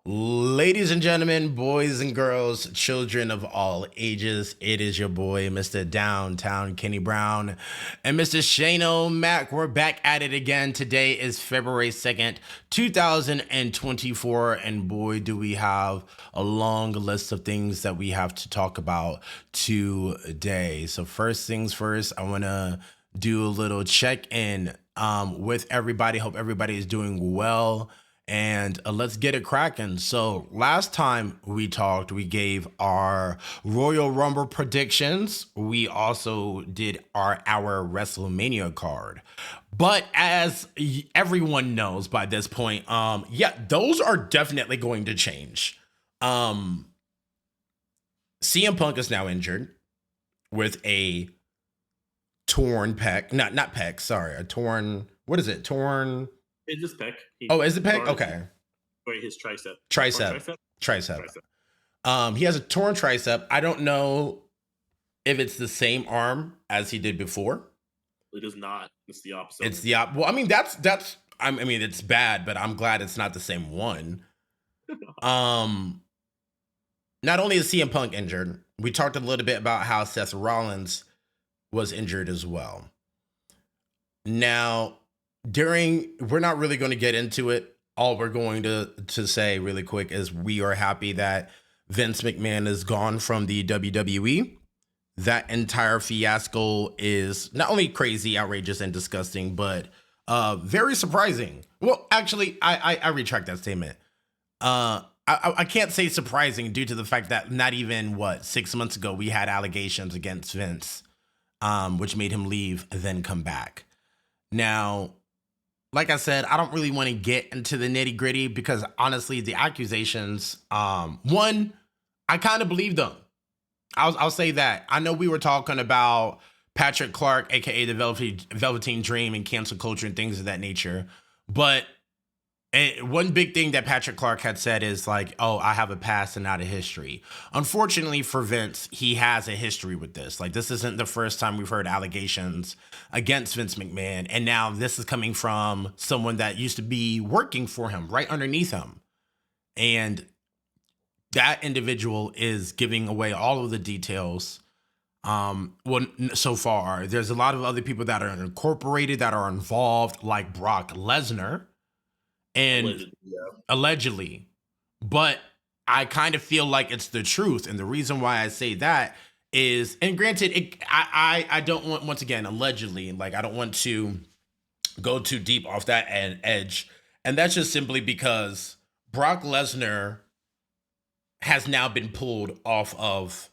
Ladies and gentlemen, boys and girls, children of all ages, it is your boy, Mr. Downtown Kenny Brown, and Mr. Shane O'Mac. We're back at it again. Today is February 2nd, 2024, and boy, do we have a long list of things that we have to talk about today. So, first things first, I want to do a little check in with everybody. Hope everybody is doing well and let's get it cracking. So, last time we talked, we gave our Royal Rumble predictions. We also did our WrestleMania card. But as everyone knows by this point, yeah, those are definitely going to change. Um, CM Punk is now injured with a torn pec, not pec, sorry, a torn, what is it? Torn. It's just pec. Oh, is it pec? Okay. Wait, his tricep. Tricep. Tricep. Tricep. He has a torn tricep. I don't know if it's the same arm as he did before. It is not. It's the opposite. It's the op. Well, I mean that's. I mean it's bad, but I'm glad it's not the same one. Not only is CM Punk injured, we talked a little bit about how Seth Rollins was injured as well. Now, we're not really going to get into it. All we're going to say really quick is we are happy that Vince McMahon is gone from the WWE. That entire fiasco is not only crazy, outrageous, and disgusting, but very surprising. Well, actually, I retract that statement. I can't say surprising due to the fact that not even 6 months ago we had allegations against Vince, which made him leave then come back. Now, like I said, I don't really want to get into the nitty gritty because honestly, the accusations, one, I kind of believe them. I'll say that. I know we were talking about Patrick Clark, aka the Velveteen Dream, and cancel culture and things of that nature, but one big thing that Patrick Clark had said is like, oh, I have a past and not a history. Unfortunately for Vince, he has a history with this. Like, this isn't the first time we've heard allegations against Vince McMahon. And now this is coming from someone that used to be working for him, right underneath him. And that individual is giving away all of the details. So far, there's a lot of other people that are incorporated, that are involved, like Brock Lesnar. And allegedly, but I kind of feel like it's the truth. And the reason why I say that is, and granted, I don't want, once again, allegedly, like I don't want to go too deep off that edge. And that's just simply because Brock Lesnar has now been pulled off of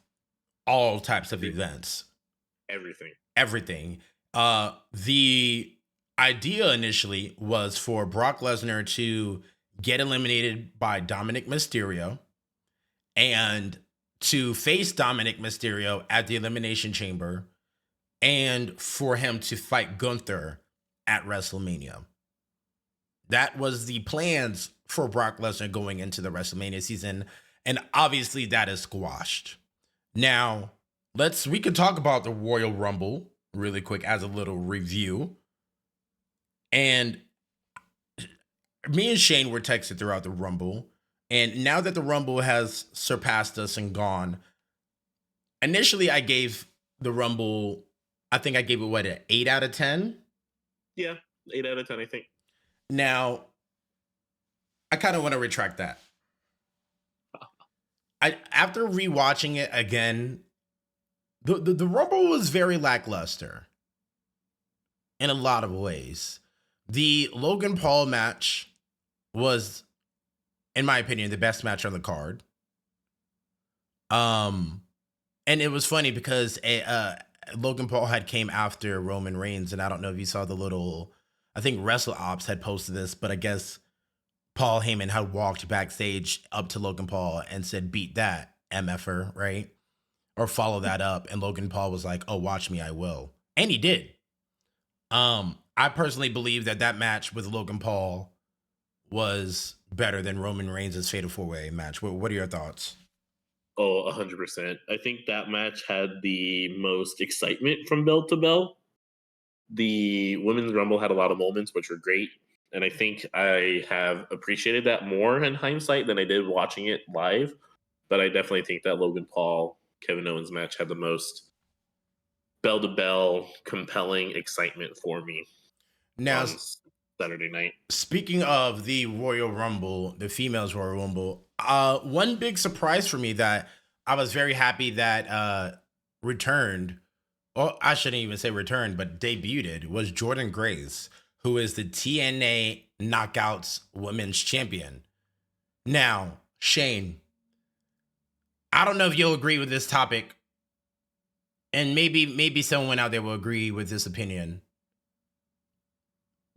all types of events. Everything. The idea initially was for Brock Lesnar to get eliminated by Dominic Mysterio and to face Dominic Mysterio at the Elimination Chamber and for him to fight Gunther at WrestleMania. That was the plans for Brock Lesnar going into the WrestleMania season, and obviously that is squashed. Now, we can talk about the Royal Rumble really quick as a little review. And me and Shane were texted throughout the Rumble. And now that the Rumble has surpassed us and gone, initially I gave the Rumble, I think I gave it, an 8 out of 10? Yeah, 8 out of 10, I think. Now, I kind of want to retract that. After rewatching it again, the Rumble was very lackluster in a lot of ways. The Logan Paul match was, in my opinion, the best match on the card. And it was funny because Logan Paul had came after Roman Reigns, and I don't know if you saw the little, I think WrestleOps had posted this, but I guess Paul Heyman had walked backstage up to Logan Paul and said, "Beat that, MFer," right? Or follow that up. And Logan Paul was like, "Oh, watch me, I will." And he did. I personally believe that match with Logan Paul was better than Roman Reigns' Fatal 4-Way match. What are your thoughts? Oh, 100%. I think that match had the most excitement from bell to bell. The Women's Rumble had a lot of moments, which were great. And I think I have appreciated that more in hindsight than I did watching it live. But I definitely think that Logan Paul Kevin Owens match had the most bell to bell compelling excitement for me Now, on Saturday night. speaking of the Royal Rumble, the females Royal Rumble, one big surprise for me that I was very happy that returned, or I shouldn't even say returned, but debuted, was Jordan Grace, who is the TNA Knockouts Women's Champion. Now, Shane, I don't know if you'll agree with this topic, and maybe someone out there will agree with this opinion.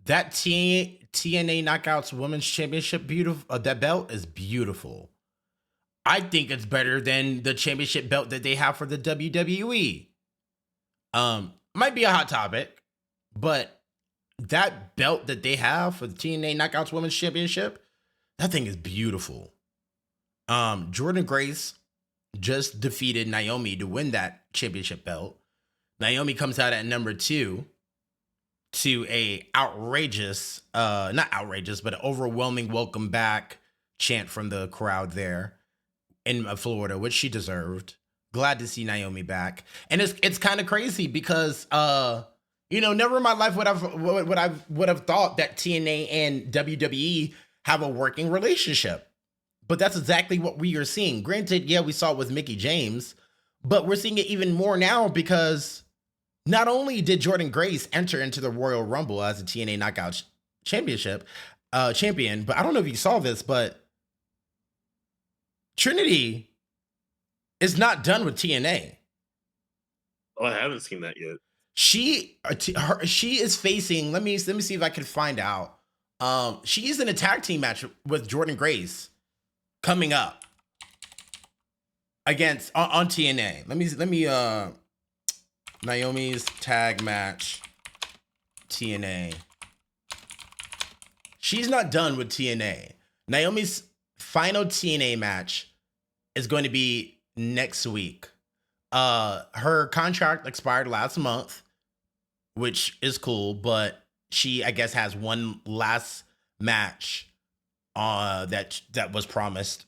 That TNA Knockouts Women's Championship, beautiful. That belt is beautiful. I think it's better than the championship belt that they have for the WWE. Might be a hot topic, but that belt that they have for the TNA Knockouts Women's Championship, that thing is beautiful. Jordan Grace just defeated Naomi to win that championship belt. Naomi comes out at number 2 to a outrageous, not outrageous, but an overwhelming welcome back chant from the crowd there in Florida, which she deserved. Glad to see Naomi back. And it's kind of crazy because never in my life would have thought that TNA and WWE have a working relationship. But that's exactly what we are seeing. Granted, yeah, we saw it with Mickie James, but we're seeing it even more now because not only did Jordan Grace enter into the Royal Rumble as a TNA Knockouts Championship champion, but I don't know if you saw this, but Trinity is not done with TNA. Oh, I haven't seen that yet. She is facing. Let me see if I can find out. She's in a tag team match with Jordan Grace coming up against on TNA. Let me Naomi's tag match TNA. She's not done with TNA. Naomi's final TNA match is going to be next week. Her contract expired last month, which is cool, but she, I guess, has one last match that was promised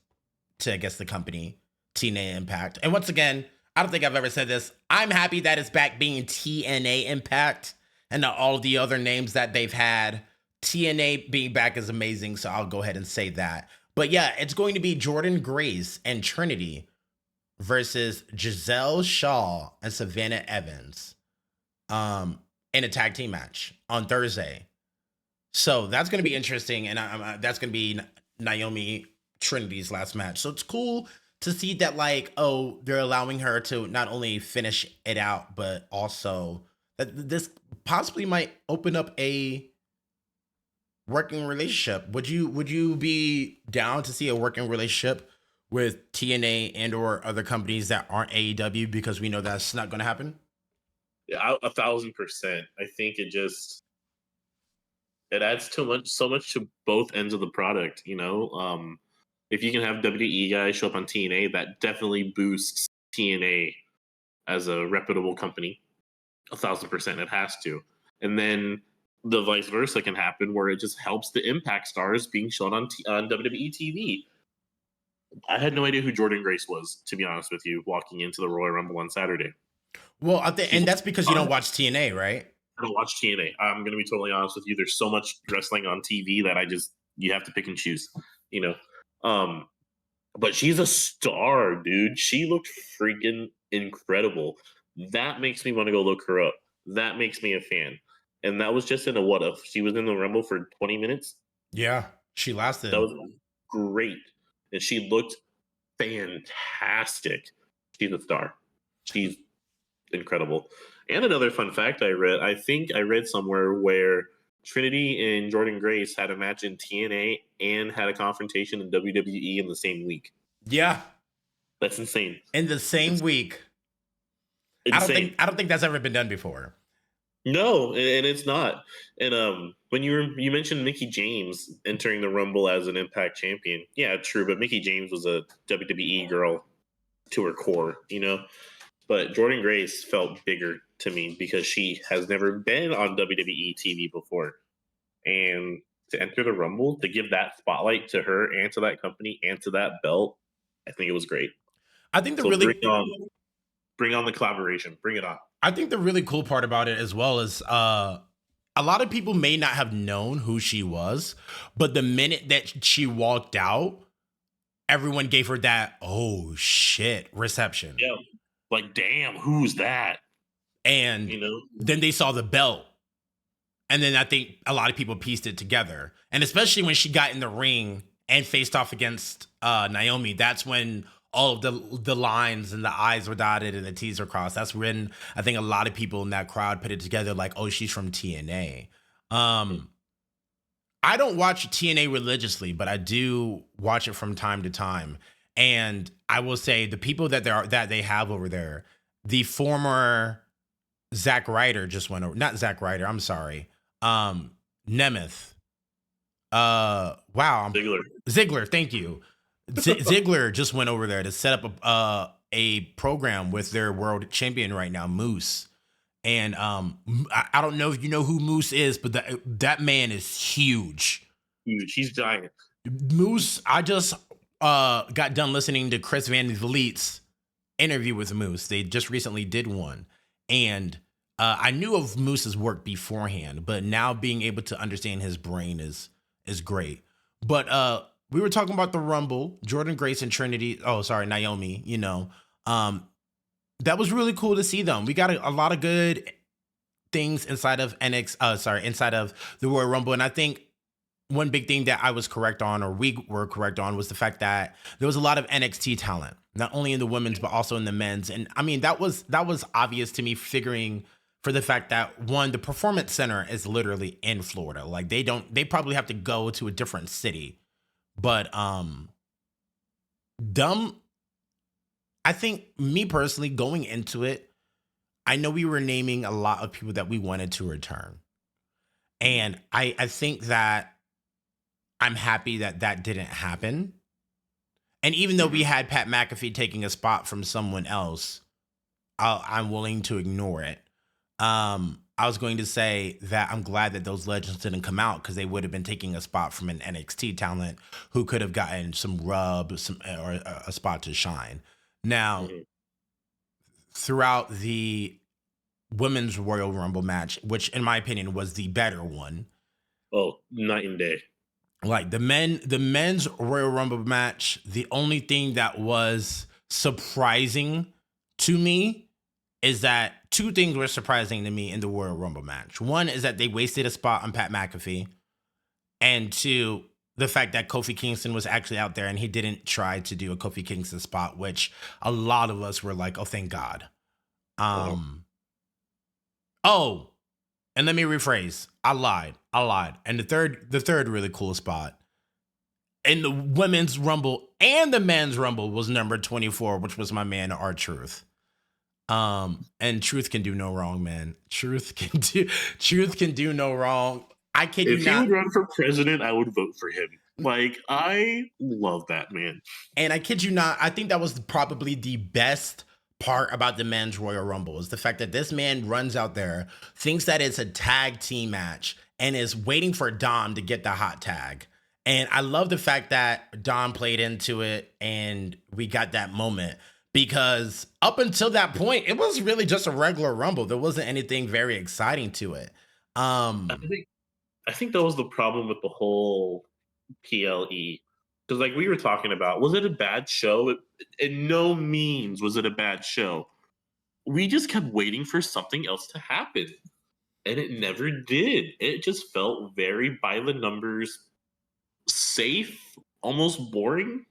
to, I guess, the company, TNA Impact. And once again, I don't think I've ever said this. I'm happy that it's back being TNA Impact and not all of the other names that they've had. TNA being back is amazing, so I'll go ahead and say that. But yeah, it's going to be Jordan Grace and Trinity versus Giselle Shaw and Savannah Evans in a tag team match on Thursday. So that's going to be interesting, and that's going to be Naomi Trinity's last match. So it's cool to see that, like, oh, they're allowing her to not only finish it out, but also that this possibly might open up a working relationship. Would you be down to see a working relationship with TNA and or other companies that aren't AEW, because we know that's not going to happen? Yeah, 1,000%. I think it adds so much to both ends of the product. If you can have WWE guys show up on TNA, that definitely boosts TNA as a reputable company. 1,000%, it has to. And then the vice versa can happen, where it just helps the Impact stars being shown on WWE TV. I had no idea who Jordan Grace was, to be honest with you, walking into the Royal Rumble on Saturday. Well, and that's because you don't watch TNA, right? I don't watch TNA. I'm going to be totally honest with you. There's so much wrestling on TV that you have to pick and choose, But she's a star, dude. She looked freaking incredible. That makes me want to go look her up. That makes me a fan. And that was just in she was in the Rumble for 20 minutes. Yeah, she lasted. That was great. And she looked fantastic. She's a star. She's incredible. And another fun fact I think I read somewhere where Trinity and Jordan Grace had a match in TNA and had a confrontation in WWE in the same week. Yeah. That's insane. In the same week. Insane. I don't think that's ever been done before. No, and it's not. And when you mentioned Mickie James entering the Rumble as an Impact champion, yeah, true. But Mickie James was a WWE girl to her core, But Jordan Grace felt bigger to me because she has never been on WWE TV before, and to enter the Rumble, to give that spotlight to her and to that company and to that belt, I think it was great. I think the So really bring on the collaboration. Bring it on. I think the really cool part about it as well is a lot of people may not have known who she was, but the minute that she walked out, everyone gave her that oh shit reception. Yeah. Like, damn, who's that? And You know? then they saw the belt. And then I think a lot of people pieced it together. And especially when she got in the ring and faced off against Naomi, that's when all of the lines and the I's were dotted and the T's were crossed. That's when I think a lot of people in that crowd put it together like, oh, she's from TNA. I don't watch TNA religiously, but I do watch it from time to time. And I will say the people that they have over there, the former Zack Ryder just went over, not Zack Ryder, I'm sorry. Nemeth. Wow. Ziggler, thank you. Ziggler just went over there to set up a program with their world champion right now, Moose. And I don't know if you know who Moose is, but that man is huge. Huge. He's giant. Moose, I just got done listening to Chris Van Vliet's interview with Moose. They just recently did one. And I knew of Moose's work beforehand, but now being able to understand his brain is great. But we were talking about the Rumble, Jordynne Grace and Trinity. Oh, sorry, Naomi. You know, that was really cool to see them. We got a lot of good things inside of inside of the Royal Rumble, and I think one big thing that I was correct on, or we were correct on, was the fact that there was a lot of NXT talent, not only in the women's but also in the men's. And I mean, that was obvious to me, figuring for the fact that one, the Performance Center is literally in Florida. Like they probably have to go to a different city. But I think, me personally, going into it, I know we were naming a lot of people that we wanted to return. And I think that I'm happy that that didn't happen. And even though we had Pat McAfee taking a spot from someone else, I'm willing to ignore it. I was going to say that I'm glad that those legends didn't come out, because they would have been taking a spot from an NXT talent who could have gotten some rub, or a spot to shine. Now, throughout the women's Royal Rumble match, which in my opinion was the better one. Oh, night and day. Like the men's Royal Rumble match, the only thing that was surprising to me is that two things were surprising to me in the Royal Rumble match. One is that they wasted a spot on Pat McAfee. And two, the fact that Kofi Kingston was actually out there and he didn't try to do a Kofi Kingston spot, which a lot of us were like, oh, thank God. Oh, and let me rephrase. I lied. And the third really cool spot in the women's Rumble and the men's Rumble was number 24, which was my man, R-Truth. And Truth can do no wrong, man. Truth can do no wrong. I kid you not. If he would run for president, I would vote for him. Like, I love that man. And I kid you not, I think that was probably the best part about the men's Royal Rumble, is the fact that this man runs out there, thinks that it's a tag team match, and is waiting for Dom to get the hot tag. And I love the fact that Dom played into it and we got that moment, because up until that point, it was really just a regular Rumble. There wasn't anything very exciting to it. I think that was the problem with the whole PLE. Because like we were talking about, was it a bad show? In no means was it a bad show. We just kept waiting for something else to happen. And it never did. It just felt very by the numbers, safe, almost boring.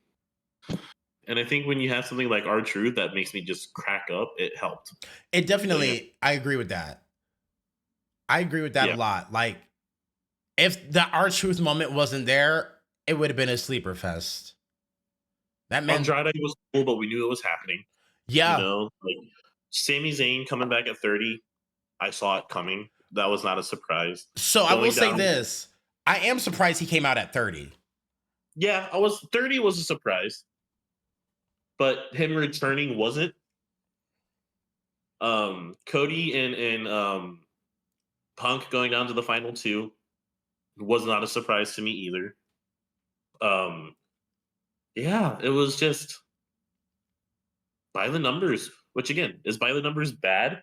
And I think when you have something like R-Truth that makes me just crack up, it helped. It definitely, Yeah. I agree with that. I agree with that a lot. Like, if the R-Truth moment wasn't there, it would have been a sleeper fest. That man, Andrade was cool, but we knew it was happening. Yeah. You know, like Sami Zayn coming back at 30, I saw it coming. That was not a surprise. So I will say this. I am surprised he came out at 30. Yeah, 30 was a surprise. But him returning wasn't. Cody and Punk going down to the final two. was not a surprise to me either. Um, yeah, it was just by the numbers, which again, is by the numbers bad?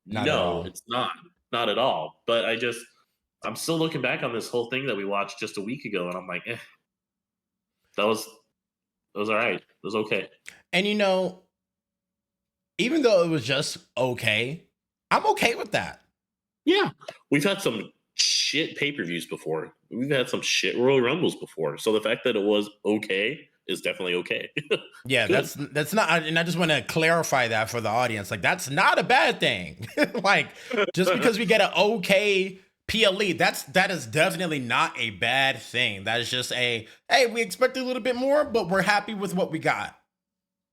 Not at No, all. it's not. Not at all. But I'm still looking back on this whole thing that we watched just a week ago, and I'm like, that was that was all right. It was okay. And even though it was just okay, I'm okay with that. Yeah, we've had some shit pay per views before. We've had some shit Royal Rumbles before. So the fact that it was okay is definitely okay. Yeah, Good. that's not, and I just want to clarify that for the audience. Like, that's not a bad thing. Like, just because we get an okay PLE, that is definitely not a bad thing. That is just hey, we expected a little bit more, but we're happy with what we got.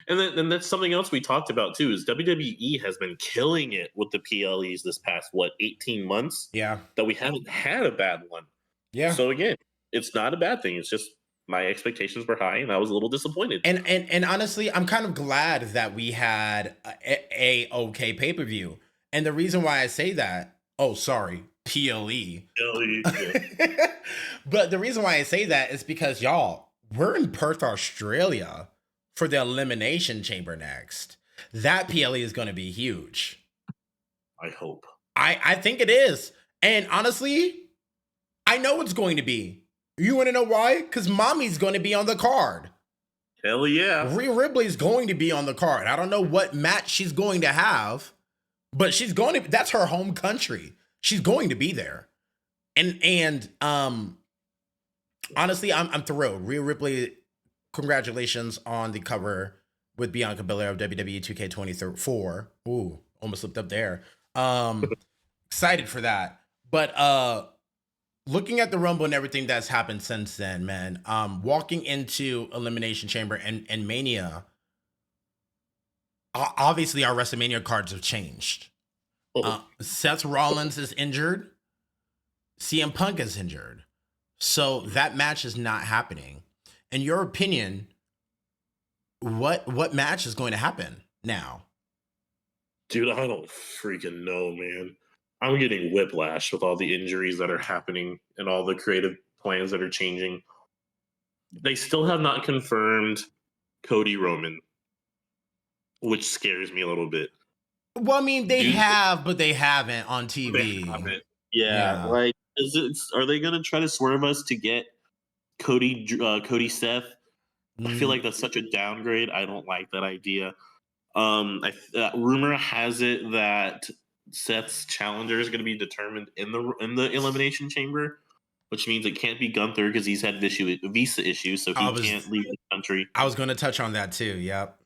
And that's something else we talked about too. Is WWE has been killing it with the PLEs this past 18 months Yeah, that we haven't had a bad one. yeah. So again, it's not a bad thing. It's just my expectations were high, and I was a little disappointed. And honestly, I'm kind of glad that we had a okay pay per view. And the reason why I say that, oh, sorry, PLE. But the reason why I say that is because y'all, we're in Perth, Australia for the Elimination Chamber next. That PLE is going to be huge. I hope. I think it is. And honestly, I know it's going to be. You want to know why? Because Mommy's going to be on the card. Hell yeah. Rhea Ripley's going to be on the card. I don't know what match she's going to have, but she's going to, that's her home country. She's going to be there. And honestly, I'm thrilled. Rhea Ripley, congratulations on the cover with Bianca Belair of WWE 2K24. Ooh, almost slipped up there. Excited for that. But looking at the Rumble and everything that's happened since then, man, walking into Elimination Chamber and Mania, obviously our WrestleMania cards have changed. Seth Rollins is injured. CM Punk is injured. So that match is not happening. In your opinion, what match is going to happen now? Dude, I don't freaking know, man. I'm getting whiplash with all the injuries that are happening and all the creative plans that are changing. They still have not confirmed Cody Roman, which scares me a little bit. Well, I mean, they have, but they haven't on TV. They haven't. Yeah, like are they gonna try to swerve us to get Cody Seth? I feel like that's such a downgrade. I don't like that idea. Rumor has it that Seth's challenger is going to be determined in the Elimination Chamber, which means it can't be Gunther because he's had visa issues, so he can't leave the country. I was going to touch on that too. Yep.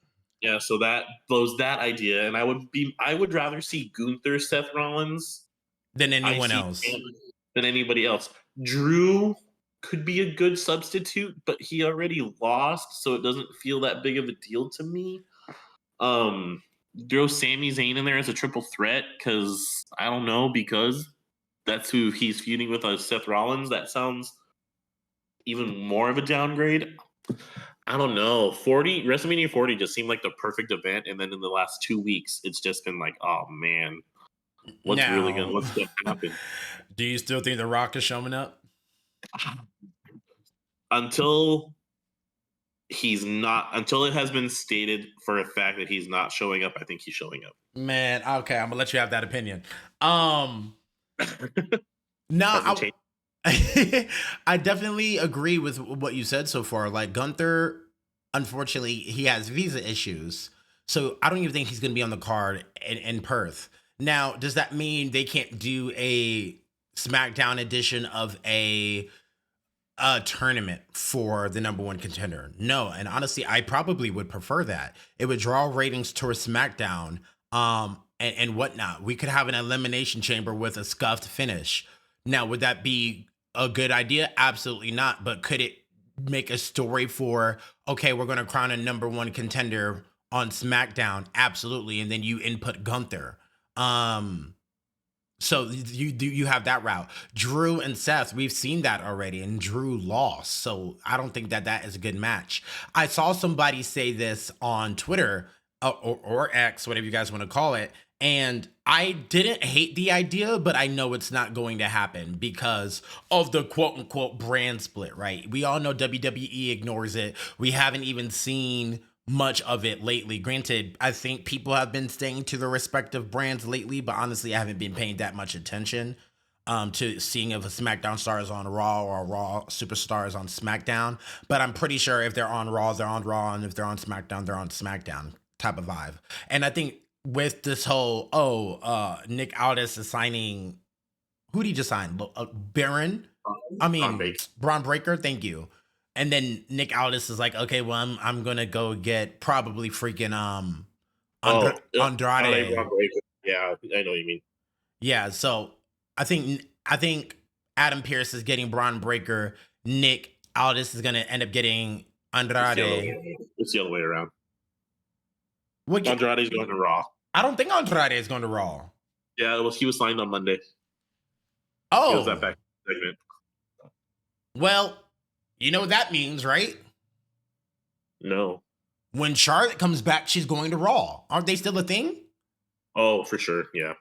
Yeah, so that blows that idea, and I would rather see Gunther Seth Rollins than anyone else. Than anybody else. Drew could be a good substitute, but he already lost, so it doesn't feel that big of a deal to me. Throw Sami Zayn in there as a triple threat because I don't know, because that's who he's feuding with, Seth Rollins. That sounds even more of a downgrade. I don't know. WrestleMania 40 just seemed like the perfect event, and then in the last 2 weeks, it's just been like, oh man, what's going to happen? Do you still think The Rock is showing up? Until it has been stated for a fact that he's not showing up, I think he's showing up. Man, okay, I'm gonna let you have that opinion. No, I definitely agree with what you said so far. Like, Gunther, unfortunately, he has visa issues, so I don't even think he's gonna be on the card in Perth. Now, does that mean they can't do a SmackDown edition of a tournament for the number one contender? No, and honestly, I probably would prefer that. It would draw ratings towards SmackDown, and whatnot. We could have an Elimination Chamber with a scuffed finish. Now, would that be a good idea? Absolutely not. But could it make a story for, okay, we're going to crown a number one contender on SmackDown? Absolutely. And then you input Gunther. So you have that route. Drew and Seth, we've seen that already, and Drew lost. So I don't think that is a good match. I saw somebody say this on Twitter. or X, whatever you guys want to call it. And I didn't hate the idea, but I know it's not going to happen because of the quote unquote brand split, right? We all know WWE ignores it. We haven't even seen much of it lately. Granted, I think people have been staying to their respective brands lately, but honestly, I haven't been paying that much attention to seeing if a SmackDown star is on Raw or a Raw superstar is on SmackDown. But I'm pretty sure if they're on Raw, they're on Raw, and if they're on SmackDown, they're on SmackDown type of vibe. And I think with this whole, Nick Aldis is signing, who did he just sign? Baron? I Braun mean, Braun Breaker, thank you. And then Nick Aldis is like, okay, well, I'm gonna go get probably freaking Andrade. Braun Breaker. Yeah, I know what you mean. Yeah, so I think Adam Pearce is getting Braun Breaker. Nick Aldis is gonna end up getting Andrade. It's the other way around. What, Andrade's going to Raw. I don't think Andrade is going to Raw. Yeah, he was signed on Monday. He was that Oh, back segment. well, you know what that means, right? No. When Charlotte comes back, she's going to Raw. Aren't they still a thing? Oh, for sure. Yeah.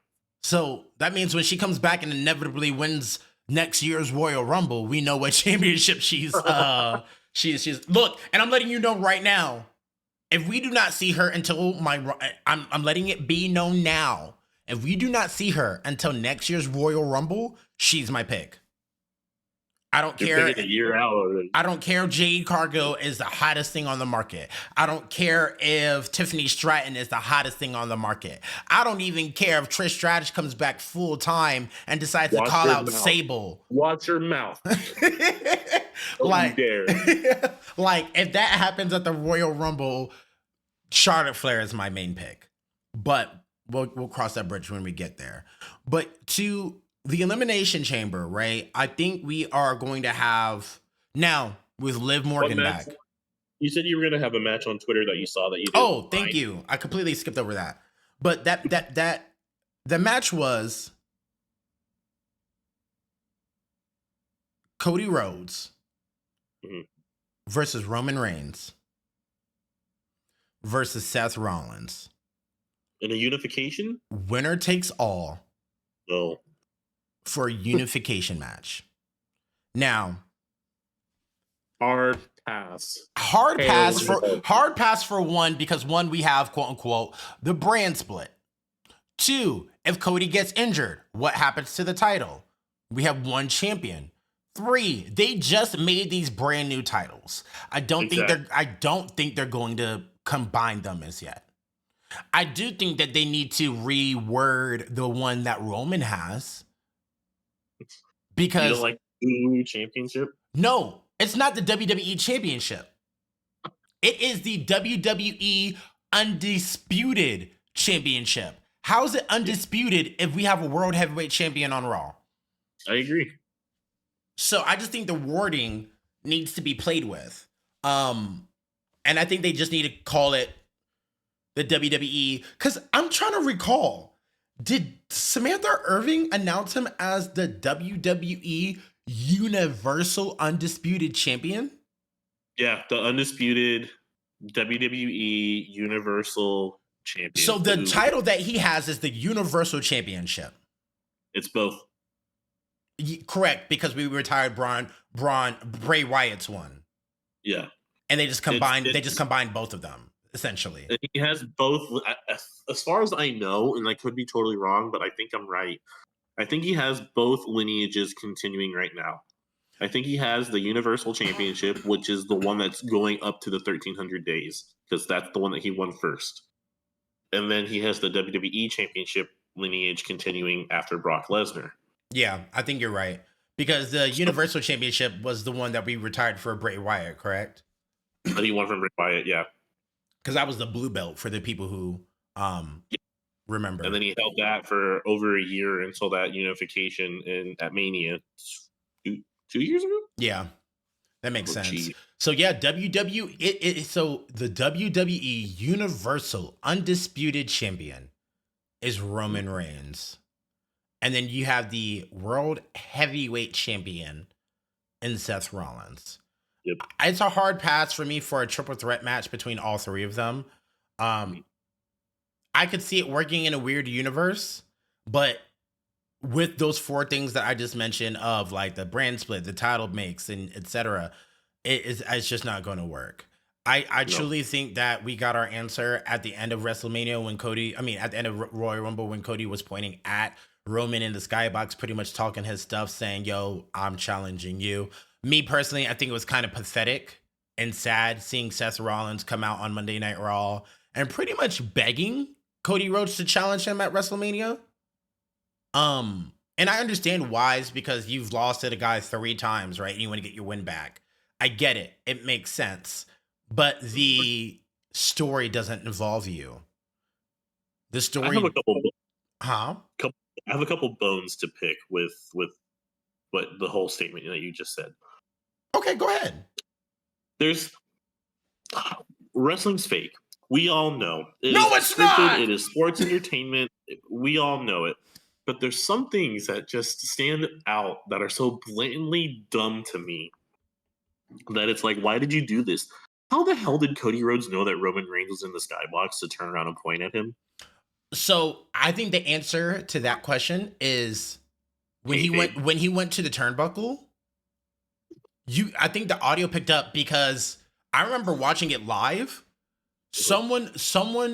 So that means when she comes back and inevitably wins next year's Royal Rumble, we know what championship she's she's look, and I'm letting you know right now. If we do not see her until I'm letting it be known now. If we do not see her until next year's Royal Rumble, she's my pick. I don't You're care. picking a year out already. I don't care if Jade Cargill is the hottest thing on the market. I don't care if Tiffany Stratton is the hottest thing on the market. I don't even care if Trish Stratus comes back full time and decides Watch to call your out mouth. Sable. Watch your mouth. Don't Like, you dare. like if that happens at the Royal Rumble, Charlotte Flair is my main pick. But we'll cross that bridge when we get there. But to the Elimination Chamber, right? I think we are going to have now with Liv Morgan match? back. You said you were going to have a match on Twitter that you saw that you didn't Oh, thank like. you. I completely skipped over that. But the match was Cody Rhodes Mhm. versus Roman Reigns versus Seth Rollins. In a unification? Winner takes all No. for a unification match. Now, Hard pass. hard Hell pass for one, because one, we have quote unquote the brand split. Two, if Cody gets injured, what happens to the title? We have one champion. Three, they just made these brand new titles. I don't think they're going to combine them as yet. I do think that they need to reword the one that Roman has. You Because don't like the championship? no, it's not the WWE Championship. It is the WWE Undisputed Championship. How is it undisputed if we have a World Heavyweight Champion on Raw? I agree. So I just think the wording needs to be played with. And I think they just need to call it the WWE. Because I'm trying to recall, did Samantha Irving announce him as the WWE Universal Undisputed Champion? Yeah, the undisputed WWE Universal Champion. So the title that he has is the Universal Championship. It's both. Correct, because we retired Bray Wyatt's one. Yeah. And they just combined both of them, essentially. And he has both, as far as I know, and I could be totally wrong, but I think I'm right. I think he has both lineages continuing right now. I think he has the Universal Championship, which is the one that's going up to the 1300 days, because that's the one that he won first. And then he has the WWE Championship lineage continuing after Brock Lesnar. Yeah, I think you're right. Because the Universal Championship was the one that we retired for Bray Wyatt, correct? But he won from Bray Wyatt, yeah. Because that was the blue belt for the people who remember. And then he held that for over a year until that unification at Mania 2 years ago. Yeah, that makes sense. Geez. So yeah, so the WWE Universal Undisputed Champion is Roman Reigns, and then you have the World Heavyweight Champion in Seth Rollins. Yep. It's a hard pass for me for a triple threat match between all three of them. I could see it working in a weird universe, but with those four things that I just mentioned of like the brand split, the title makes, and etc., it's just not going to work. I No. truly think that we got our answer at the end of WrestleMania when Cody, I mean, at the end of Royal Rumble when Cody was pointing at Roman in the skybox, pretty much talking his stuff, saying, "Yo, I'm challenging you." Me personally, I think it was kind of pathetic and sad seeing Seth Rollins come out on Monday Night Raw and pretty much begging Cody Rhodes to challenge him at WrestleMania. And I understand why is because you've lost to the guy three times, right? And you want to get your win back. I get it. It makes sense. But the story doesn't involve you. The I have a story, huh? couple I have a couple bones to pick with what the whole statement that you just said. Okay, go ahead. There's wrestling's fake. We all know. No, it's not! It is sports entertainment. We all know it. But there's some things that just stand out that are so blatantly dumb to me that it's like, why did you do this? How the hell did Cody Rhodes know that Roman Reigns was in the skybox to turn around and point at him? So I think the answer to that question is when he went to the turnbuckle. I think the audio picked up because I remember watching it live. Someone,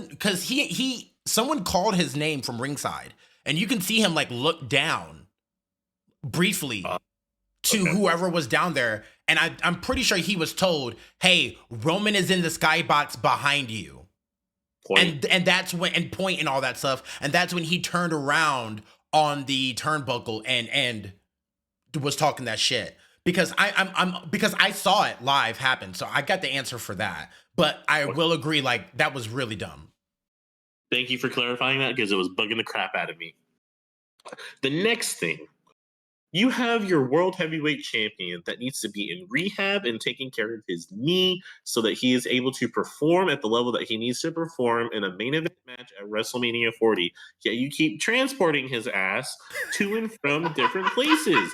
because someone called his name from ringside, and you can see him like look down briefly to whoever was down there, and I'm pretty sure he was told, "Hey, Roman is in the skybox behind you." Point. And that's when, and point and all that stuff, and that's when he turned around on the turnbuckle and was talking that shit because because I saw it live happen, so I got the answer for that. But I will agree, like that was really dumb. Thank you for clarifying that because it was bugging the crap out of me. The next thing, you have your world heavyweight champion that needs to be in rehab and taking care of his knee so that he is able to perform at the level that he needs to perform in a main event match at WrestleMania 40. Yet you keep transporting his ass to and from different places.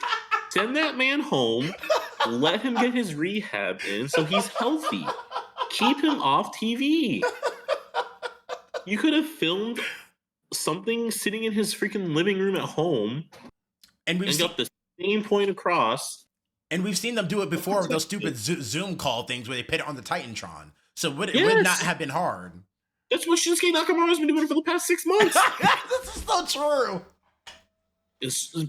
Send that man home. Let him get his rehab in so he's healthy. Keep him off TV. You could have filmed something sitting in his freaking living room at home and got the same point across. And we've seen them do it before with those stupid Zoom call things where they put it on the Titantron. So it would not have been hard. That's what Shinsuke Nakamura has been doing for the past 6 months. This is so true.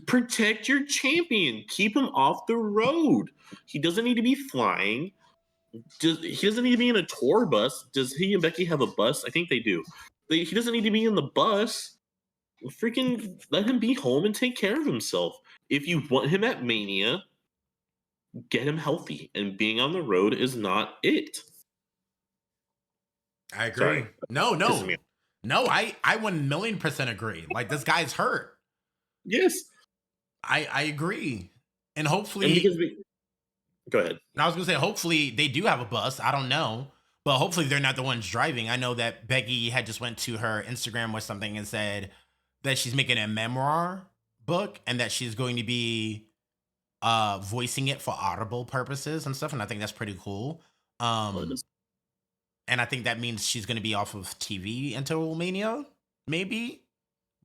Protect your champion. Keep him off the road. He doesn't need to be flying. He doesn't need to be in a tour bus. Does he and Becky have a bus? I think they do. He doesn't need to be in the bus. Freaking let him be home and take care of himself. If you want him at Mania, get him healthy. And being on the road is not it. I agree. Sorry. No. I 1,000,000% agree. Like this guy's hurt. Yes. I agree. And hopefully go ahead. I was gonna say hopefully they do have a bus. I don't know. But hopefully they're not the ones driving. I know that Becky had just went to her Instagram or something and said that she's making a memoir book and that she's going to be voicing it for Audible purposes and stuff. And I think that's pretty cool. And I think that means she's going to be off of TV until Mania, maybe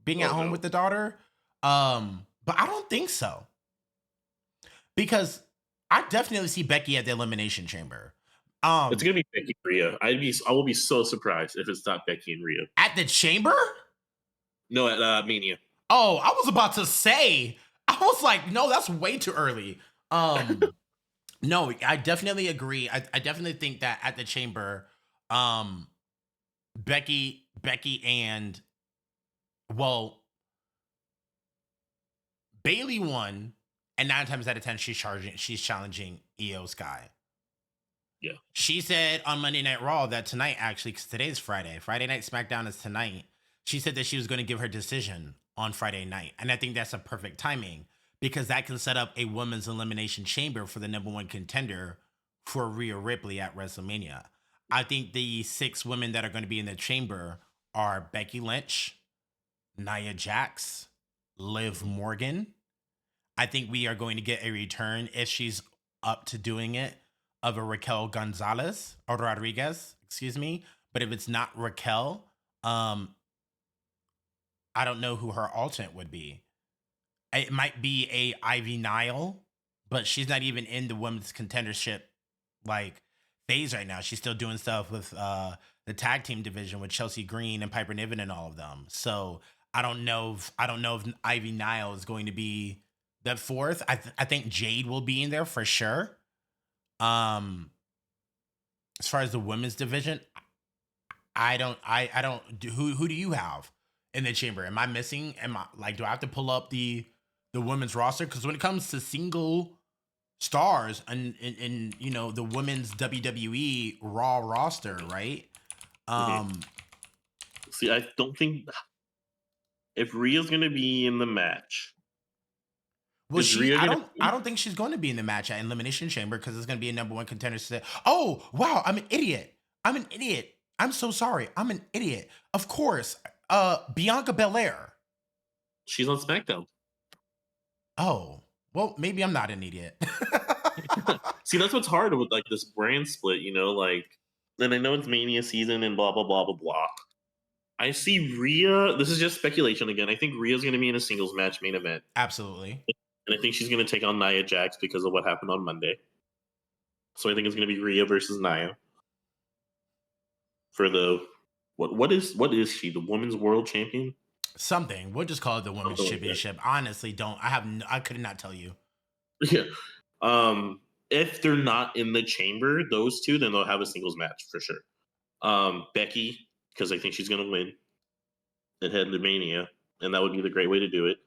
being at home with the daughter. But I don't think so. Because I definitely see Becky at the Elimination Chamber. It's gonna be Becky and Rhea. I will be so surprised if it's not Becky and Rhea at the Chamber. No, at Mania. Oh, I was about to say. I was like, no, that's way too early. No, I definitely agree. I definitely think that at the Chamber, Becky and Bayley won, and 9 times out of 10 she's challenging Io Sky. Yeah. She said on Monday Night Raw that tonight, actually, because today's Friday Night SmackDown is tonight. She said that she was going to give her decision on Friday night. And I think that's a perfect timing because that can set up a women's elimination chamber for the #1 contender for Rhea Ripley at WrestleMania. I think the 6 women that are going to be in the chamber are Becky Lynch, Nia Jax, Liv Morgan. I think we are going to get a return if she's up to doing it of a Raquel Gonzalez or Rodriguez, excuse me. But if it's not Raquel, I don't know who her alternate would be. It might be a Ivy Nile, but she's not even in the women's contendership like phase right now. She's still doing stuff with the tag team division with Chelsea Green and Piper Niven and all of them. So I don't know if Ivy Nile is going to be the fourth. I think Jade will be in there for sure. Um, as far as the women's division, I don't who do you have in the chamber? Am I missing? Am I like do I have to pull up the women's roster? Because when it comes to single stars and in you know the women's WWE Raw roster, right? Mhm. Um, See, I don't think if Rhea's gonna be in the match, well, is Rhea gonna? I don't think she's going to be in the match at Elimination Chamber because it's going to be a number one contender. Oh wow, I'm an idiot. I'm an idiot. I'm so sorry. I'm an idiot. Of course, Bianca Belair. She's on SmackDown. Oh well, maybe I'm not an idiot. See, that's what's hard with like this brand split. You know, like then I know it's Mania season and blah blah blah blah blah. I see Rhea. This is just speculation again. I think Rhea's going to be in a singles match main event, Absolutely. and I think she's going to take on Nia Jax because of what happened on Monday. So I think it's going to be Rhea versus Nia for the what is she? The women's world champion? Something. We'll just call it the women's Something like that. championship. Honestly, don't. I could not tell you. Yeah. If they're not in the chamber, those two, then they'll have a singles match for sure. Becky, because I think she's going to win and head into Mania, and that would be the great way to do it.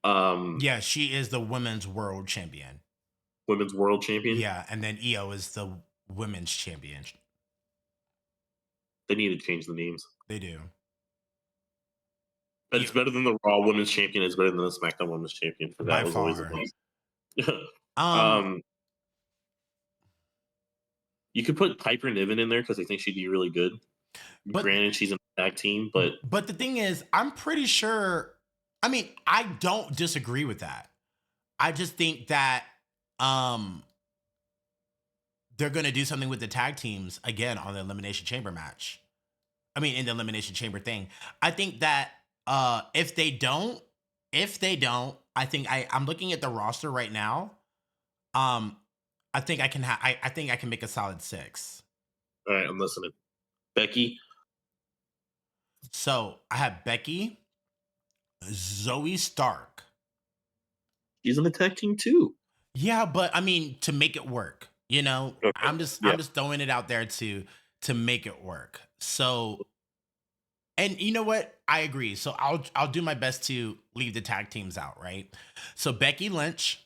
Yeah, she is the women's world champion. Women's world champion. Yeah, and then Io is the women's champion. They need to change the names. They do. But it's better than the Raw Women's Champion. It's better than the SmackDown Women's Champion. That By was always a far. plus. You could put Piper Niven in there because I think she'd be really good. But- Granted, she's in the tag team, but But the thing is, I'm pretty sure. I mean, I don't disagree with that. I just think that they're going to do something with the tag teams again on the Elimination Chamber match. I mean, in the Elimination Chamber thing. I think that if they don't, I think I'm looking at the roster right now. I think I can I think I can make a solid 6. all right, I'm listening. Becky, So I have Becky, Zoe Stark. she's in the tag team too. Yeah, but I mean to make it work, you know, Okay. I'm Yeah. just throwing it out there to make it work. So, and you know what? I agree. So I'll do my best to leave the tag teams out, right? So Becky Lynch,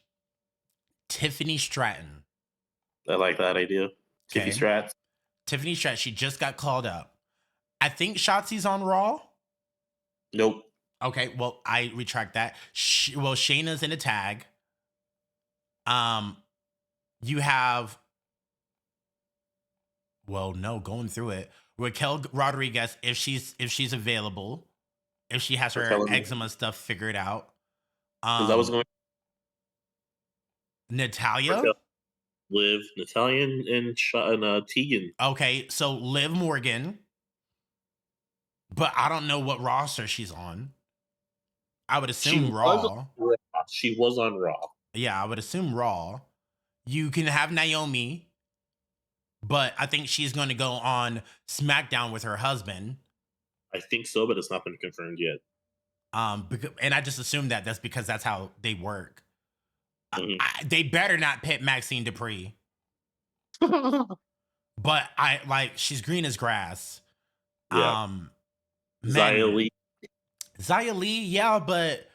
Tiffany Stratton. I like that idea. Okay. Tiffy Stratz. Tiffany Stratton, she just got called up. I think Shotzi's on Raw. Nope. Okay, well, I retract that. Well, Shayna's in a tag. You have, well, no, going through it. Raquel Rodriguez, if she's available, if she has her Raquel- eczema stuff figured out. 'Cause that was going Natalia. Raquel. Liv, Natalia, and Tegan. Okay, so Liv Morgan, but I don't know what roster she's on. I would assume Raw. She was on Raw. Yeah, I would assume Raw. You can have Naomi, but I think she's going to go on SmackDown with her husband. I think so, but it's not been confirmed yet. And I just assume that that's because that's how they work. Mhm. They better not pit Maxine Dupree, but I like she's green as grass. Yeah. Man, Xia Li. Xia Li, yeah, but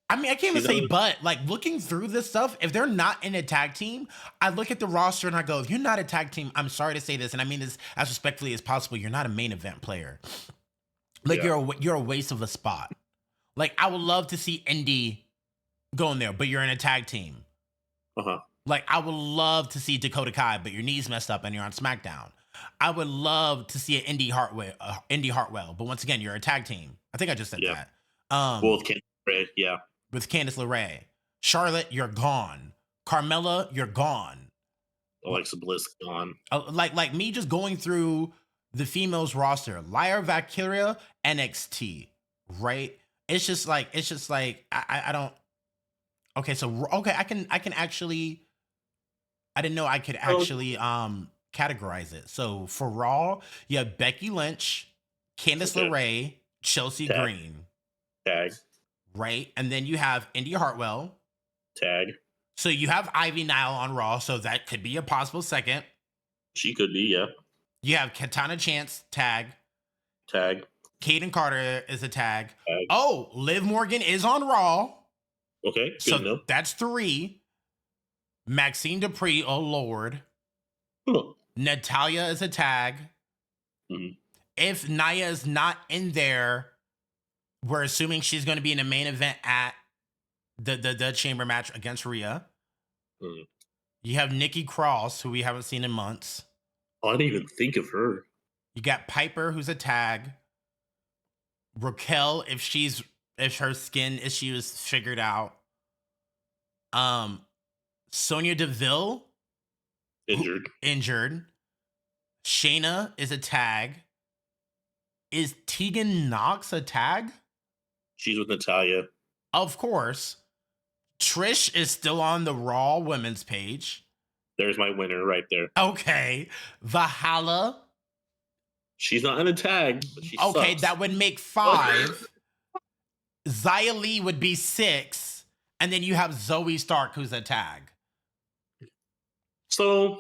I mean, I can't even She's say on- but. Like, looking through this stuff, if they're not in a tag team, I look at the roster and I go, if you're not a tag team, I'm sorry to say this, and I mean this as respectfully as possible, you're not a main event player. Like, Yeah. you're a waste of a spot. Like, I would love to see Indy go in there, but you're in a tag team. Uh-huh. Like, I would love to see Dakota Kai, but your knee's messed up and you're on SmackDown. I would love to see an Indy Hartwell, but once again, you're a tag team. I think I just said Yeah. that. Well, with Candice LeRae, yeah. With Candice LeRae. Charlotte, you're gone. Carmella, you're gone. Alexa Bliss gone. Like me just going through the females roster. Lyra Valkyria, NXT, right? it's just like I don't. Okay, so okay, I can actually. I didn't know I could So actually categorize it. So for Raw, you have Becky Lynch, Candice okay, LeRae, Chelsea tag, Green, tag, right? And then you have Indy Hartwell. tag. So you have Ivy Nile on Raw, so that could be a possible second. She could be, yeah. You have Katana Chance, tag. Tag, Kaden Carter is a tag. tag. Oh, Liv Morgan is on Raw. Okay, good to So know. that's 3. Maxine Dupree, oh Lord. Huh. Natalia is a tag. Mhm. If Naya is not in there, we're assuming she's going to be in the main event at the chamber match against Rhea. Mhm. You have Nikki Cross, who we haven't seen in months. I didn't even think of her. You got Piper, who's a tag. Raquel, if her skin issue is figured out. Sonya Deville, Injured. injured. Shayna is a tag. Is Tegan Knox a tag? She's with Natalia. Of course. Trish is still on the Raw women's page. There's my winner right there. Okay. Valhalla. She's not in a tag, but she Okay, sucks. that would make 5. Xia Li would be 6. And then you have Zoe Stark, who's a tag. So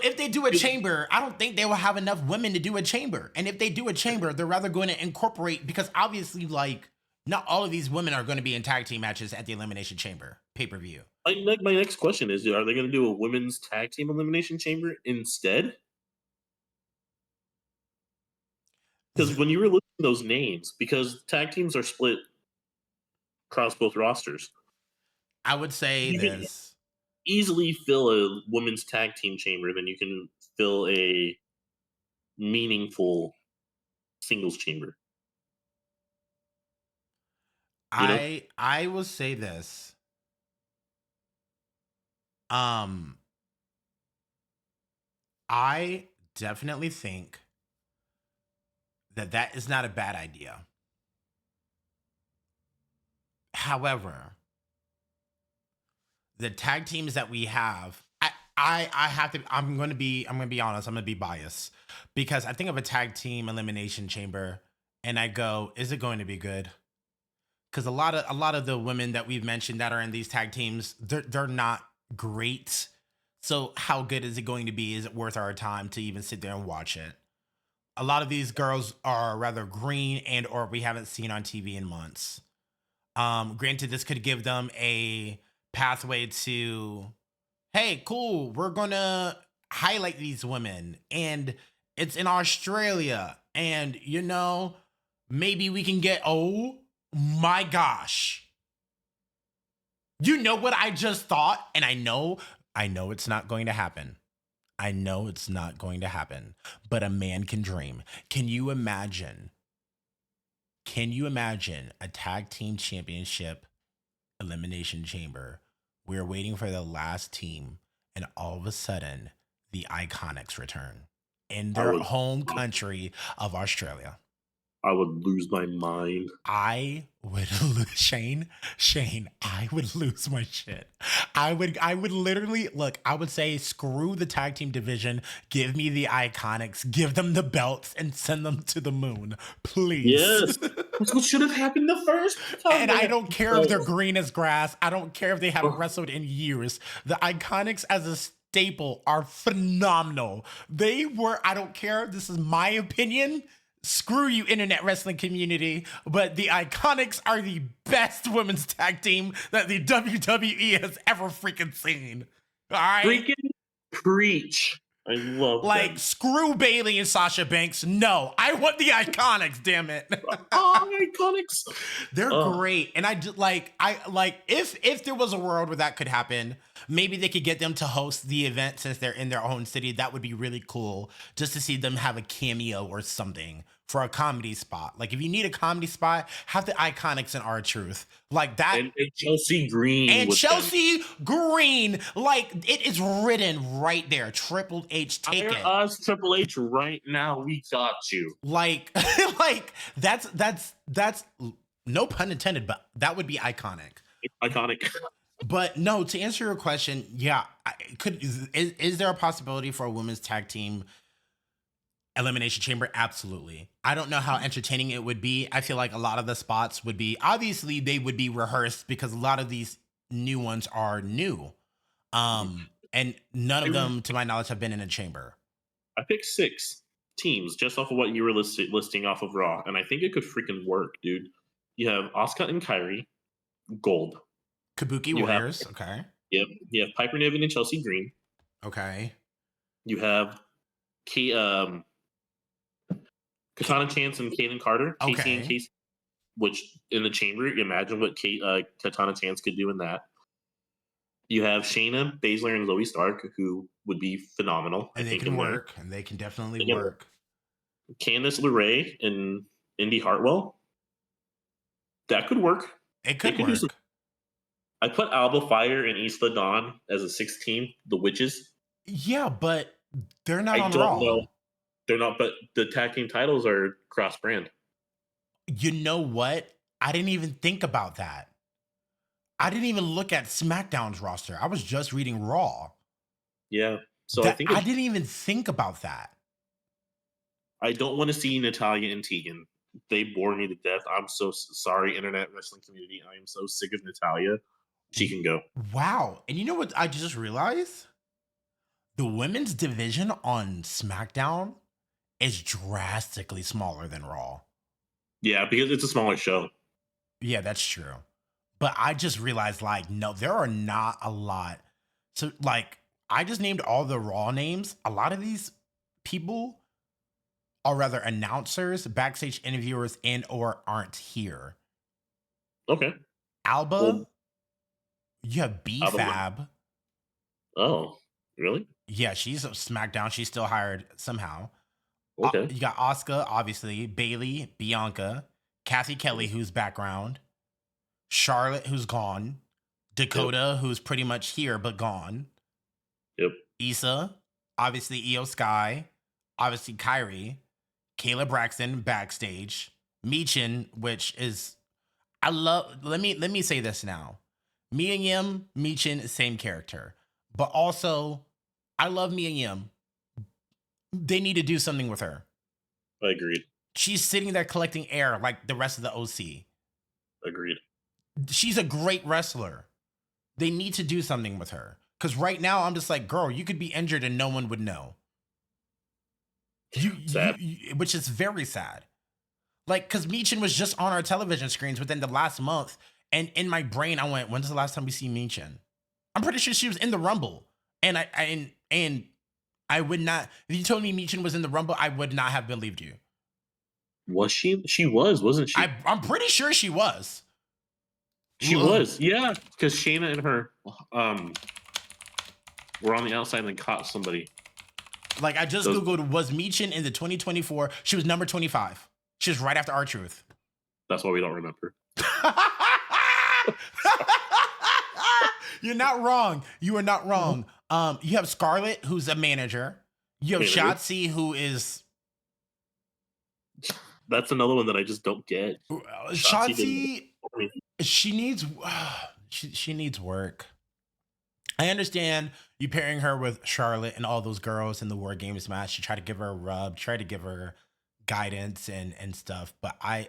if they do a chamber, I don't think they will have enough women to do a chamber. And if they do a chamber, they're rather going to incorporate, because obviously, like, not all of these women are going to be in tag team matches at the Elimination Chamber pay-per-view. my next question is: are they going to do a women's tag team elimination chamber instead? Because when you were looking at those names, because tag teams are split across both rosters, I would say you can this. easily fill a women's tag team chamber than you can fill a meaningful singles chamber. You know? I will say this. I definitely think that is not a bad idea. However, the tag teams that we have, I have to. I'm gonna be honest. I'm gonna be biased because I think of a tag team elimination chamber, and I go, is it going to be good? Because a lot of the women that we've mentioned that are in these tag teams, they're not great. So how good is it going to be? Is it worth our time to even sit there and watch it? A lot of these girls are rather green and or we haven't seen on TV in months. Granted, this could give them a pathway to, hey, cool, we're gonna highlight these women, and it's in Australia, and maybe we can get. Oh my gosh, you know what I just thought, and I know it's not going to happen. I know it's not going to happen, but a man can dream. Can you imagine? Can you imagine a tag team championship elimination chamber? We're waiting for the last team, and all of a sudden, the Iconics return in their home country of Australia. I would lose my mind. I would lose Shane, I would lose my shit. I would literally look, I would say screw the tag team division, give me the Iconics, give them the belts and send them to the moon. Please. Yes. That's what should have happened the first time. And I don't care if they're green as grass. I don't care if they haven't wrestled in years. The Iconics as a staple are phenomenal. They were, I don't care. This is my opinion. Screw you, internet wrestling community, but the Iconics are the best women's tag team that the WWE has ever freaking seen. All right? Freaking preach. I love like them. Screw Bailey and Sasha Banks. No, I want the Iconics, damn it. Iconics. They're great. And if there was a world where that could happen, maybe they could get them to host the event since they're in their own city. That would be really cool just to see them have a cameo or something for a comedy spot. Like if you need a comedy spot, have the Iconics in R-Truth. Like that. And Chelsea Green. And Chelsea Green. Like it is written right there. Triple H, take it. Us, Triple H, right now. We got you. Like that's No pun intended, but that would be iconic. Iconic. But no, to answer your question, yeah, is there a possibility for a women's tag team elimination chamber? Absolutely. I don't know how entertaining it would be. I feel like a lot of the spots would be, obviously they would be rehearsed because a lot of these new ones are new. And none of them, to my knowledge, have been in a chamber. I picked 6 teams just off of what you were listing off of Raw, and I think it could freaking work, dude. You have Asuka and Kyrie, gold. Kabuki Warriors, okay. Yep. You have Piper Niven and Chelsea Green. Okay. You have Katana Chance and Kaden Carter. Okay. Casey and Casey, which in the chamber, imagine what Katana Chance could do in that. You have Shayna Baszler and Zoe Stark, who would be phenomenal. And they can work. And they can definitely work. Candice LeRae and Indy Hartwell. That could work. It could work. I put Alba Fire and Isla Dawn as a 6th team, the Witches. Yeah, but they're not on Raw. I don't know. They're not, but the tag team titles are cross-brand. You know what? I didn't even think about that. I didn't even look at SmackDown's roster. I was just reading Raw. Yeah. So I didn't even think about that. I don't want to see Natalya and Tegan. They bore me to death. I'm so sorry, internet wrestling community. I am so sick of Natalya. She can go. Wow. And you know what I just realized? The women's division on SmackDown is drastically smaller than Raw. Yeah, because it's a smaller show. Yeah, that's true. But I just realized, like, no, there are not a lot. So, like, I just named all the Raw names. A lot of these people are rather announcers, backstage interviewers, and or aren't here. Okay. Alba, you have B-Fab. Oh, really? Yeah, she's a SmackDown. She's still hired somehow. Okay. You got Asuka, obviously, Bayley, Bianca, Kathy Kelly, who's background, Charlotte, who's gone, Dakota, who's pretty much here but gone. Yep. Issa, obviously Io Sky, obviously Kyrie, Kayla Braxton backstage, Michin, which is let me say this now. Mia Yim, Michin, same character. But also, I love Mia Yim. They need to do something with her. I agreed. She's sitting there collecting air like the rest of the OC. Agreed. She's a great wrestler. They need to do something with her. Because right now, I'm just like, girl, you could be injured and no one would know. Which is very sad. Like, because Michin was just on our television screens within the last month. And in my brain, I went, when's the last time we see Michin? I'm pretty sure she was in the Rumble. And I would not, if you told me Michin was in the Rumble, I would not have believed you. Was she? She was, wasn't she? I'm pretty sure she was. She was, yeah. Because Shayna and her were on the outside and caught somebody. Like, I just Googled, was Michin in the 2024? She was number 25. She was right after R-Truth. That's why we don't remember. You're not wrong. You are not wrong. You have Scarlett, who's a manager. You have Shotzi, who is... That's another one that I just don't get. Shotzi, she needs... she needs work. I understand you pairing her with Charlotte and all those girls in the War Games match. You try to give her a rub, try to give her guidance and stuff. But I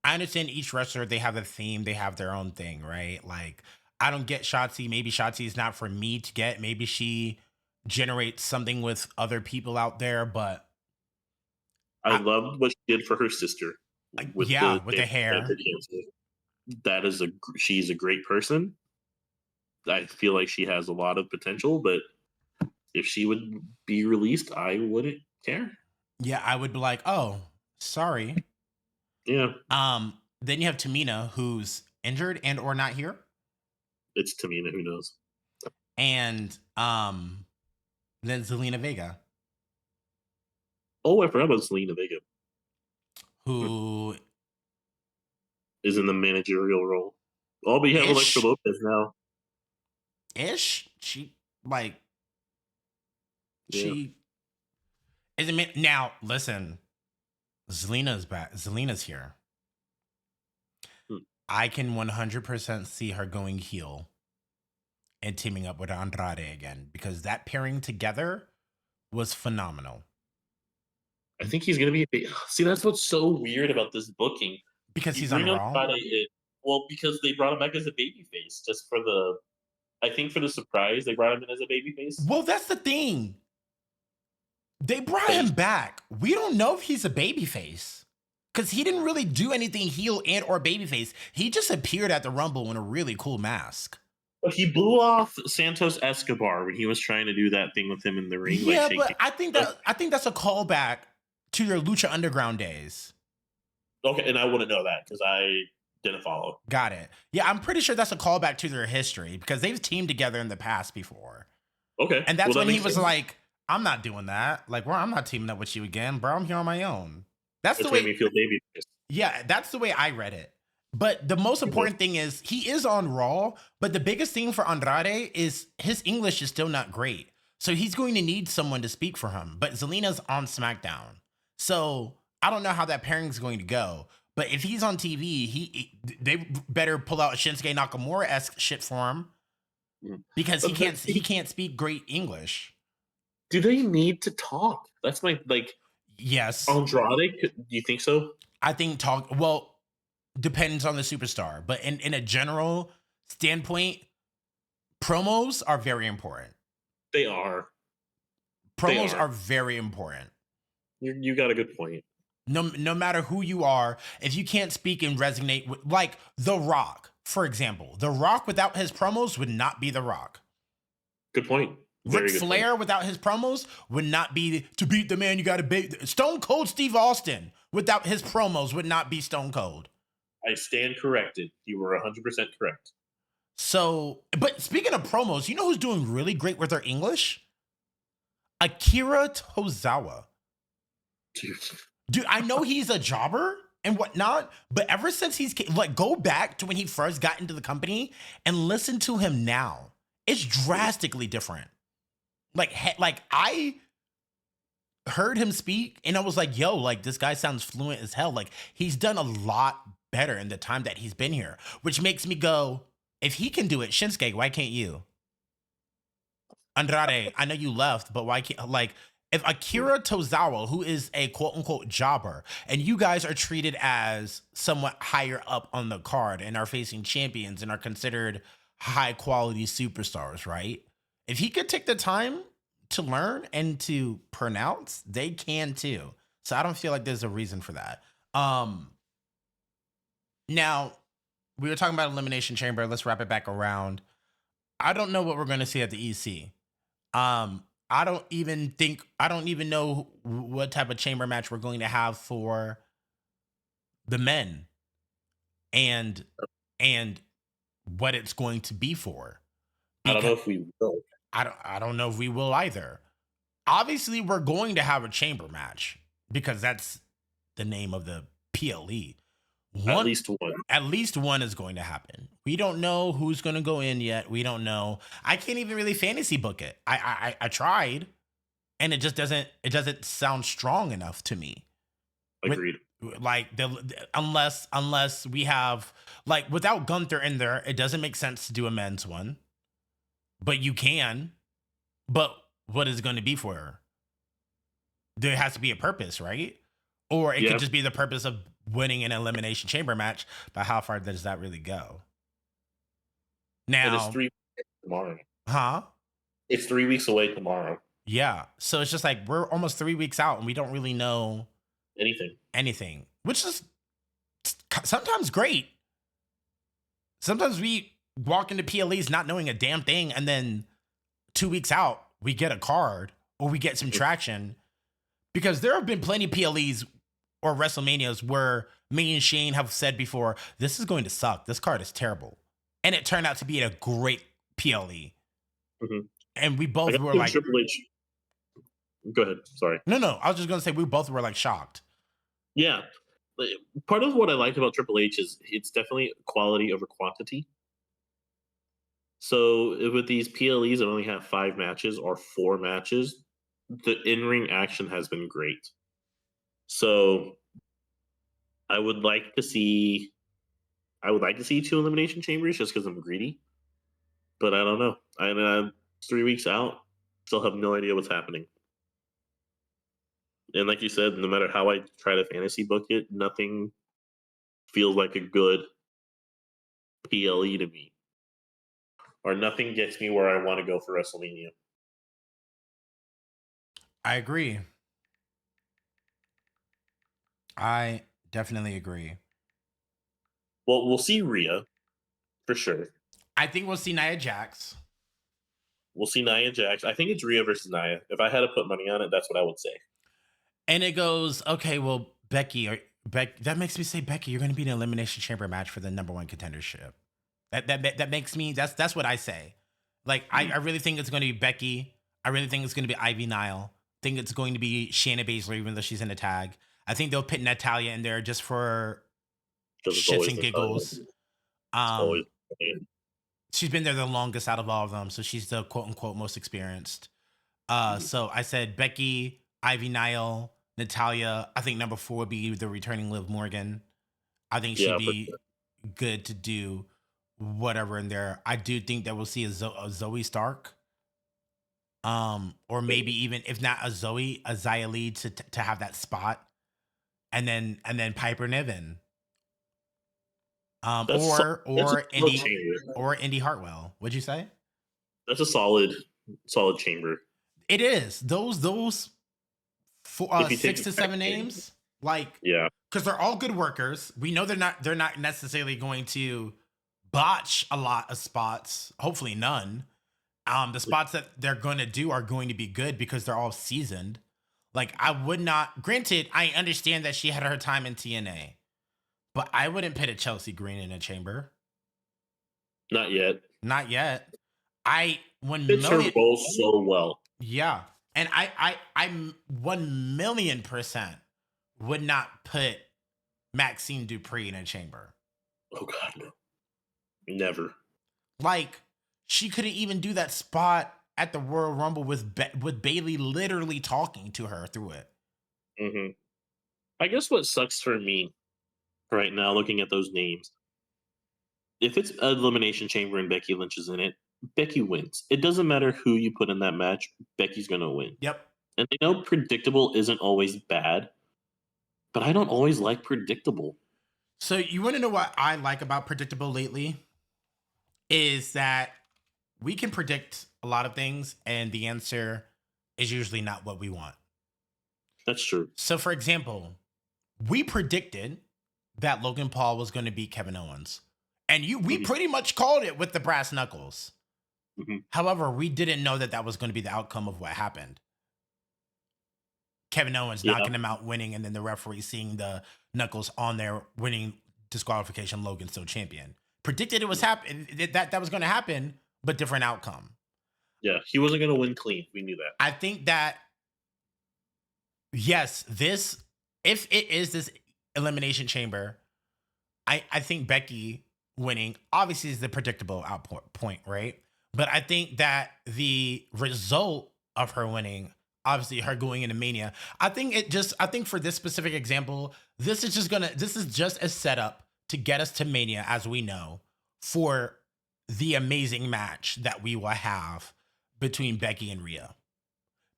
understand each wrestler, they have a theme, they have their own thing, right? Like, I don't get Shotzi. Maybe Shotzi is not for me to get. Maybe she generates something with other people out there, but I loved what she did for her sister. With the hair. She's a great person. I feel like she has a lot of potential, but if she would be released, I wouldn't care. Yeah, I would be like, oh, sorry. Yeah. Then you have Tamina, who's injured and or not here. It's Tamina, who knows? And then Zelina Vega. Oh, I forgot about Zelina Vega. Who is in the managerial role. Oh, but you have Alexa Lopez now. She isn't. Now listen, Zelina's back. Zelina's here. I can 100% see her going heel and teaming up with Andrade again because that pairing together was phenomenal. I think he's gonna be. See, that's what's so weird about this booking. Because You he's on bring Raw. Andrade in, well, because they brought him back as a babyface just for the. I think for the surprise, they brought him in as a babyface. Well, that's the thing. They brought But him he's back. We don't know if he's a babyface. Because he didn't really do anything heel and or babyface. He just appeared at the Rumble in a really cool mask. but he blew off Santos Escobar when he was trying to do that thing with him in the ring, like Yeah, shaking. but I think that's a callback to their Lucha Underground days. Okay, and I wouldn't know that because I didn't follow. Got it. Yeah, I'm pretty sure that's a callback to their history because they've teamed together in the past before. Okay, And that's well, that when he makes was sense. like, I'm not doing that. Like, well, I'm not teaming up with you again, bro. I'm here on my own. That's the Which made way. me feel baby. Yeah, that's the way I read it. But the most important thing is he is on Raw, but the biggest thing for Andrade is his English is still not great. So he's going to need someone to speak for him. But Zelina's on SmackDown. So I don't know how that pairing's going to go. But if he's on TV, they better pull out a Shinsuke Nakamura-esque shit for him because But he can't speak great English. do they need to talk? That's my like Yes. Andrade. Do you think so? I think well, depends on the superstar, but in a general standpoint, promos are very important. They are. Promos are. are very important. You got a good point. No matter who you are, if you can't speak and resonate with, like The Rock, for example, The Rock without his promos would not be The Rock. Good point. Very Ric good Flair point. without his promos would not be to beat the man. You got to beat Stone Cold Steve Austin without his promos would not be Stone Cold. I stand corrected. You were 100% correct. So, but speaking of promos, you know who's doing really great with their English? Akira Tozawa. Dude, I know he's a jobber and whatnot, but ever since like, go back to when he first got into the company and listen to him now. It's drastically different. Like I heard him speak and I was like, yo, like this guy sounds fluent as hell. Like he's done a lot better in the time that he's been here, which makes me go, if he can do it, Shinsuke, why can't you? Andrade, I know you left, but why can't, like, if Akira Tozawa, who is a quote unquote jobber, and you guys are treated as somewhat higher up on the card and are facing champions and are considered high quality superstars, right? If he could take the time to learn and to pronounce, they can too. So I don't feel like there's a reason for that. Now, we were talking about Elimination Chamber. Let's wrap it back around. I don't know what we're going to see at the EC. I don't even know what type of chamber match we're going to have for the men and what it's going to be for. I don't know if we will. I don't know if we will either. Obviously, we're going to have a chamber match because that's the name of the PLE. At least one. At least one is going to happen. We don't know who's going to go in yet. We don't know. I can't even really fantasy book it. I tried, and it just doesn't sound strong enough to me. Agreed. Like unless we have, like, without Gunther in there, it doesn't make sense to do a men's one. But you can. But what is it going to be for her? There has to be a purpose, right? Or it could just be the purpose of winning an elimination chamber match, but how far does that really go? Now, it's 3 weeks tomorrow. Huh? It's 3 weeks away tomorrow. Yeah. So it's just like we're almost 3 weeks out and we don't really know anything, which is sometimes great. Sometimes we walk into PLEs not knowing a damn thing, and then 2 weeks out, we get a card or we get some traction. Because there have been plenty of PLEs or WrestleManias where me and Shane have said before, this is going to suck. This card is terrible. And it turned out to be a great PLE. Mm-hmm. And we both were like... Triple H. Go ahead. Sorry. No. I was just going to say we both were like shocked. Yeah. Part of what I like about Triple H is it's definitely quality over quantity. So with these PLEs that only have 5 matches or 4 matches, the in-ring action has been great. So I would like to see I would like to see 2 elimination chambers just because I'm greedy, but I don't know. It's 3 weeks out, still have no idea what's happening. And like you said, no matter how I try to fantasy book it, nothing feels like a good PLE to me, or nothing gets me where I want to go for WrestleMania. I agree. I definitely agree. Well, we'll see Rhea for sure. I think we'll see Nia Jax. We'll see Nia Jax. I think it's Rhea versus Nia. If I had to put money on it, that's what I would say. And it goes, okay, well, that makes me say, Becky, you're going to be in an Elimination Chamber match for the #1 contendership. That makes me, that's what I say. Like, I really think it's going to be Becky. I really think it's going to be Ivy Nile. I think it's going to be Shayna Baszler, even though she's in a tag. I think they'll put Natalia in there just for shits and giggles. She's been there the longest out of all of them, so she's the quote unquote most experienced. So I said Becky, Ivy Nile, Natalia. I think number 4 would be the returning Liv Morgan. I think she'd be good to do whatever in there. I do think that we'll see a Zoe Stark. Or maybe even if not a Xia Li to have that spot. And then Piper Niven. Or Indy Hartwell. What'd you say? That's a solid chamber. It is. Those 6 to 7 names, like, yeah, because they're all good workers. We know they're not necessarily going to botch a lot of spots. Hopefully none. The spots that they're going to do are going to be good because they're all seasoned. Like, I would not. Granted, I understand that she had her time in TNA, but I wouldn't put a Chelsea Green in a chamber. Not yet. Not yet. I 1 fits million. Her role so well. Yeah, and I 1,000,000% would not put Maxine Dupree in a chamber. Oh God, no, never. Like, she couldn't even do that spot at the Royal Rumble with Bayley literally talking to her through it. Mm-hmm. I guess what sucks for me right now, looking at those names, if it's an Elimination Chamber and Becky Lynch is in it, Becky wins. It doesn't matter who you put in that match, Becky's going to win. Yep. And I know predictable isn't always bad, but I don't always like predictable. So you want to know what I like about predictable lately? Is that we can predict a lot of things, and the answer is usually not what we want. That's true. So, for example, we predicted that Logan Paul was going to beat Kevin Owens. And we pretty much called it with the brass knuckles. Mm-hmm. However, we didn't know that was going to be the outcome of what happened. Kevin Owens knocking him out, winning, and then the referee seeing the knuckles on there, winning disqualification, Logan still champion. Predicted it was that was going to happen, but different outcome. Yeah, he wasn't going to win clean. We knew that. I think that, yes, if it is this Elimination Chamber, I think Becky winning obviously is the predictable point, right? But I think that the result of her winning, obviously her going into Mania, I think for this specific example, this is just a setup to get us to Mania, as we know, for the amazing match that we will have between Becky and Rhea.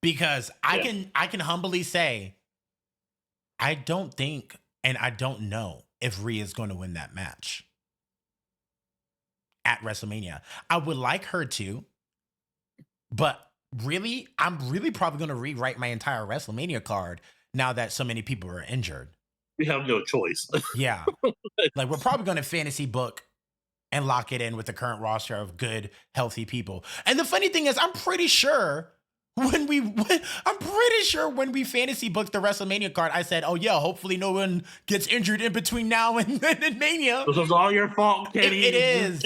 Because I can humbly say, I don't think and I don't know if Rhea is going to win that match at WrestleMania. I would like her to, but really, I'm really probably going to rewrite my entire WrestleMania card now that so many people are injured. We have no choice. Yeah. Like, we're probably going to fantasy book and lock it in with the current roster of good, healthy people. And the funny thing is, I'm pretty sure when we fantasy booked the WrestleMania card, I said, "Oh yeah, hopefully no one gets injured in between now and Mania." This is all your fault, Kenny. It is.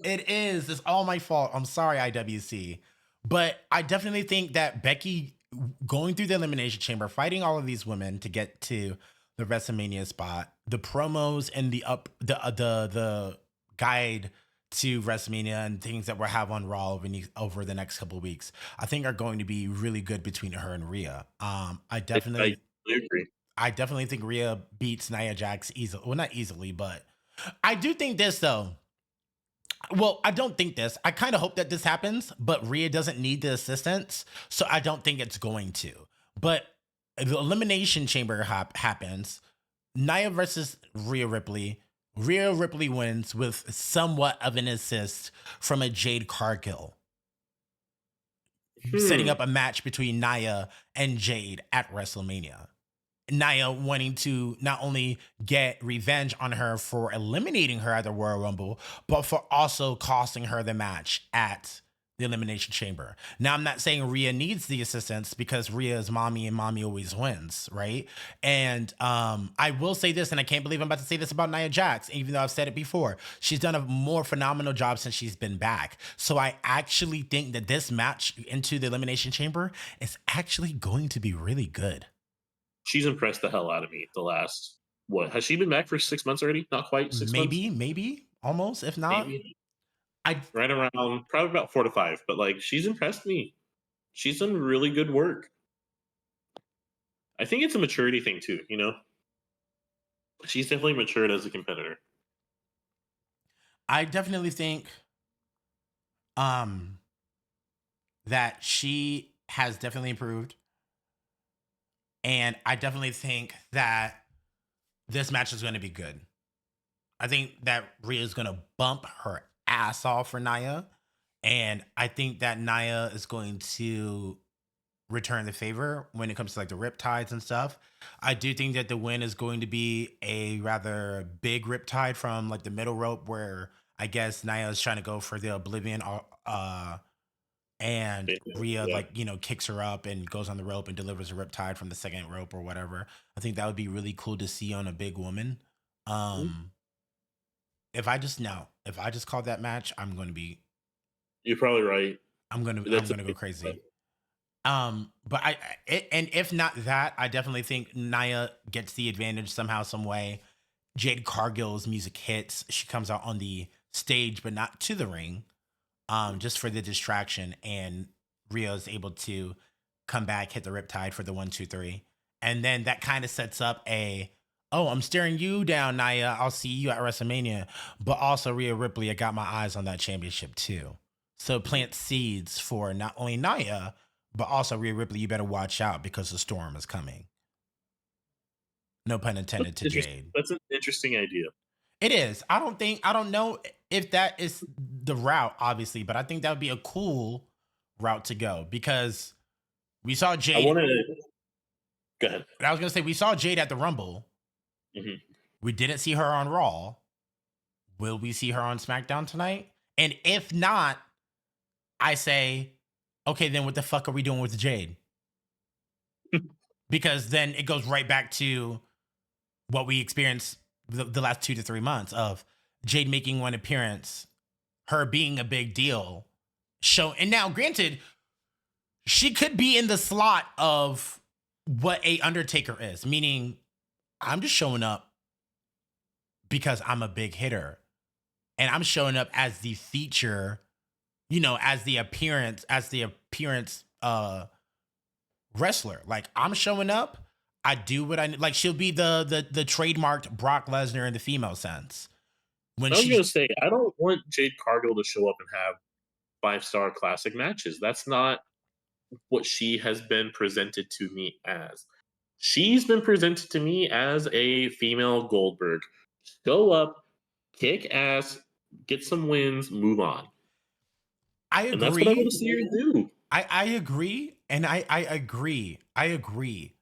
It is. It's all my fault. I'm sorry, IWC. But I definitely think that Becky going through the Elimination Chamber, fighting all of these women to get to the WrestleMania spot, the promos and the guide to WrestleMania and things that we'll have on Raw over the next couple of weeks, I think are going to be really good between her and Rhea. I definitely agree. I definitely think Rhea beats Nia Jax easily. Well, not easily, but I do think this though. Well, I don't think this. I kind of hope that this happens, but Rhea doesn't need the assistance, so I don't think it's going to. But the elimination chamber happens. Nia versus Rhea Ripley. Rhea Ripley wins with somewhat of an assist from a Jade Cargill, setting Hmm. up a match between Nia and Jade at WrestleMania. Nia wanting to not only get revenge on her for eliminating her at the Royal Rumble, but for also costing her the match at the Elimination Chamber. Now, I'm not saying Rhea needs the assistance because Rhea is mommy and mommy always wins, right? And I will say this, and I can't believe I'm about to say this about Nia Jax, even though I've said it before. She's done a more phenomenal job since she's been back. So I actually think that this match into the Elimination Chamber is actually going to be really good. She's impressed the hell out of me the last, what, has she been back for 6 months already? Not quite 6 months? Maybe, almost. If not, Maybe. I Right around probably about 4 to 5. But like she's impressed me. She's done really good work. I think it's a maturity thing too, you know? She's definitely matured as a competitor. I definitely think um that she has definitely improved, and I definitely think that this match is going to be good. I think that Rhea is going to bump her ass off for Nia, and I think that Nia is going to return the favor when it comes to like the riptides and stuff. I do think that the win is going to be a rather big riptide from like the middle rope where I guess Nia is trying to go for the Oblivion and Rhea Yeah. like, kicks her up and goes on the rope and delivers a riptide from the second rope or whatever. I think that would be really cool to see on a big woman. Mhm. Um if I just called that match, You're probably right. I'm That's a gonna go big crazy. But and if not that, I definitely think Nia gets the advantage somehow, some way. Jade Cargill's music hits. She comes out on the stage, but not to the ring, just for the distraction. And Rio is able to come back, hit the riptide for the 1, 2, 3. And then that kind of sets up oh, I'm staring you down, Nia. I'll see you at WrestleMania. But also, Rhea Ripley, I got my eyes on that championship too. So plant seeds for not only Nia, but also Rhea Ripley, you better watch out because the storm is coming. No pun intended to Jade. That's an interesting idea. It is. I don't know if that is the route, obviously, but I think that would be a cool route to go because we saw I Jade. want to go ahead. I was going to say, we saw Jade at the Rumble. Hmm. We didn't see her on Raw. Will we see her on SmackDown tonight? And if not, I say, okay, then what the fuck are we doing with Jade? Because then it goes right back to what we experienced the last 2 to 3 months of Jade making one appearance, her being a big deal. And now, granted, she could be in the slot of what a Undertaker is, meaning I'm just showing up because I'm a big hitter, and I'm showing up as the feature, as the appearance wrestler. Like I'm showing up. I do what I like. She'll be the trademarked Brock Lesnar in the female sense. When I was going she to say, I don't want Jade Cargill to show up and have 5-star classic matches. That's not what she has been presented to me as. She's been presented to me as a female Goldberg. Show up, kick ass, get some wins, move on. I And that's what I want agree. to see her do. I agree, and I agree. I agree.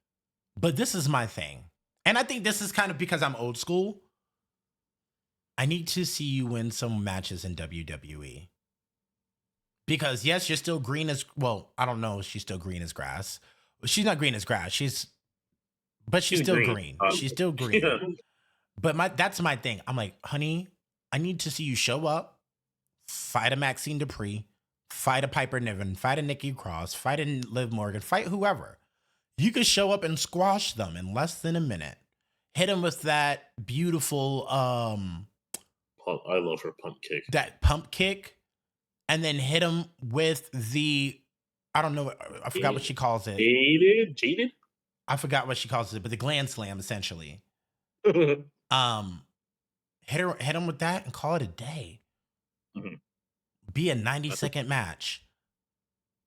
But this is my thing. And I think this is kind of because I'm old school. I need to see you win some matches in WWE. Because yes, you're still green as I don't know if she's still green as grass. She's not green as grass. She's She's still green. green. She's still green. Yeah. But that's my thing. I'm like, honey, I need to see you show up, fight a Maxine Dupree, fight a Piper Niven, fight a Nikki Cross, fight a Liv Morgan, fight whoever. You could show up and squash them in less than a minute. Hit them with that beautiful I love her pump kick. that pump kick, and then hit them with the I don't know, I forgot what she calls it. Jaded? I forgot what she calls it, but the gland slam essentially. Um hit him with that and call it a day. Mhm. Be a 90-second match,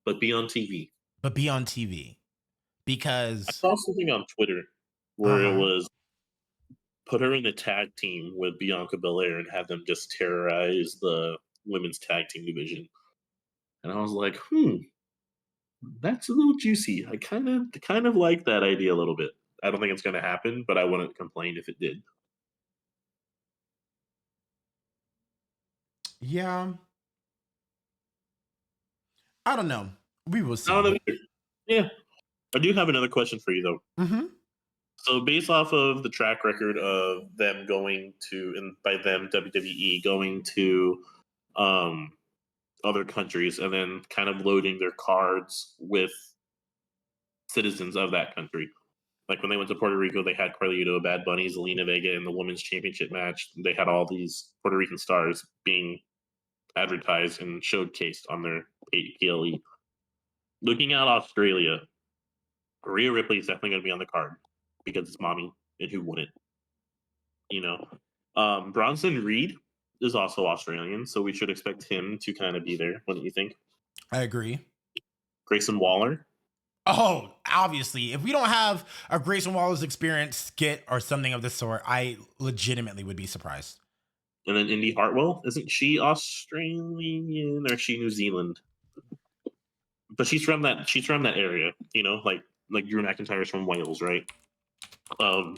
But be on TV. but be on TV I because saw something on Twitter where it uh-huh. was put her in a tag team with Bianca Belair and have them just terrorize the women's tag team division. And I was like, that's a little juicy. I kind of like that idea a little bit. I don't think it's going to happen, but I wouldn't complain if it did. Yeah, I don't know. We will I don't see. know. Either. Yeah, I do have another question for you though. Mhm. So, based off of the track record of them going to, and by them WWE going to um, other countries, and then kind of loading their cards with citizens of that country. Like when they went to Puerto Rico, they had Carlito, Bad Bunny, Zelina Vega in the women's championship match. They had all these Puerto Rican stars being advertised and showcased on their PLE. Looking at Australia, Rhea Ripley is definitely going to be on the card because it's mommy, and who wouldn't? You know, Bronson Reed is also Australian, so we should expect him to kind of be there. What do you think? I agree. Grayson Waller, Oh, obviously, if we don't have a Grayson Waller's experience skit or something of this sort, I legitimately would be surprised. and then Indy Hartwell. Isn't she Australian or is she New Zealand? But she's from that. She's from that area. You know, like Drew McIntyre's from Wales, right? Um,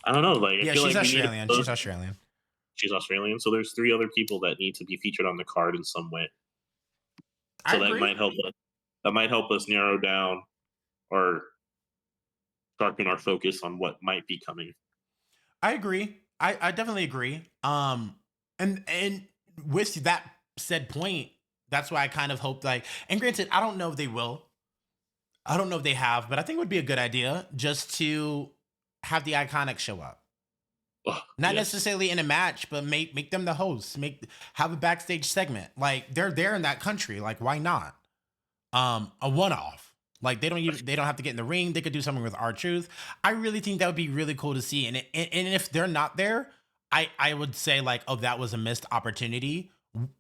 I don't know. Like I Yeah, feel she's like we need. Australian. She's Australian. She's Australian, so there's three other people that need to be featured on the card in some way. I So that agree. might help us. That might help us narrow down or sharpen our focus on what might be coming. I agree. I definitely agree. And with that said point, that's why I kind of hope like, and granted, I don't know if they will. I don't know if they have, but I think it would be a good idea just to have the Iconics show up. Oh, Not yes. necessarily in a match, but make them the hosts. Have a backstage segment. Like they're there in that country. Like why not? A one off. Like they don't have to get in the ring. They could do something with our truth. I really think that would be really cool to see. And if they're not there, I would say like, oh, that was a missed opportunity.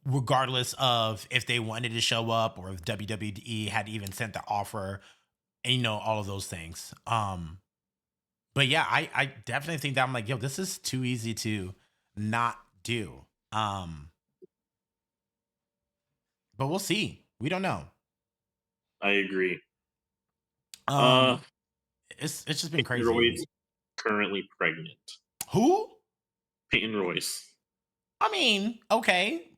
Regardless of if they wanted to show up or if WWE had even sent the offer, and all of those things. But yeah, I definitely think that I'm like, yo, this is too easy to not do. But we'll see. We don't know. I agree. Uh, Um, it's just been Peyton crazy. Royce currently pregnant. Who? Peyton Royce. I mean, okay.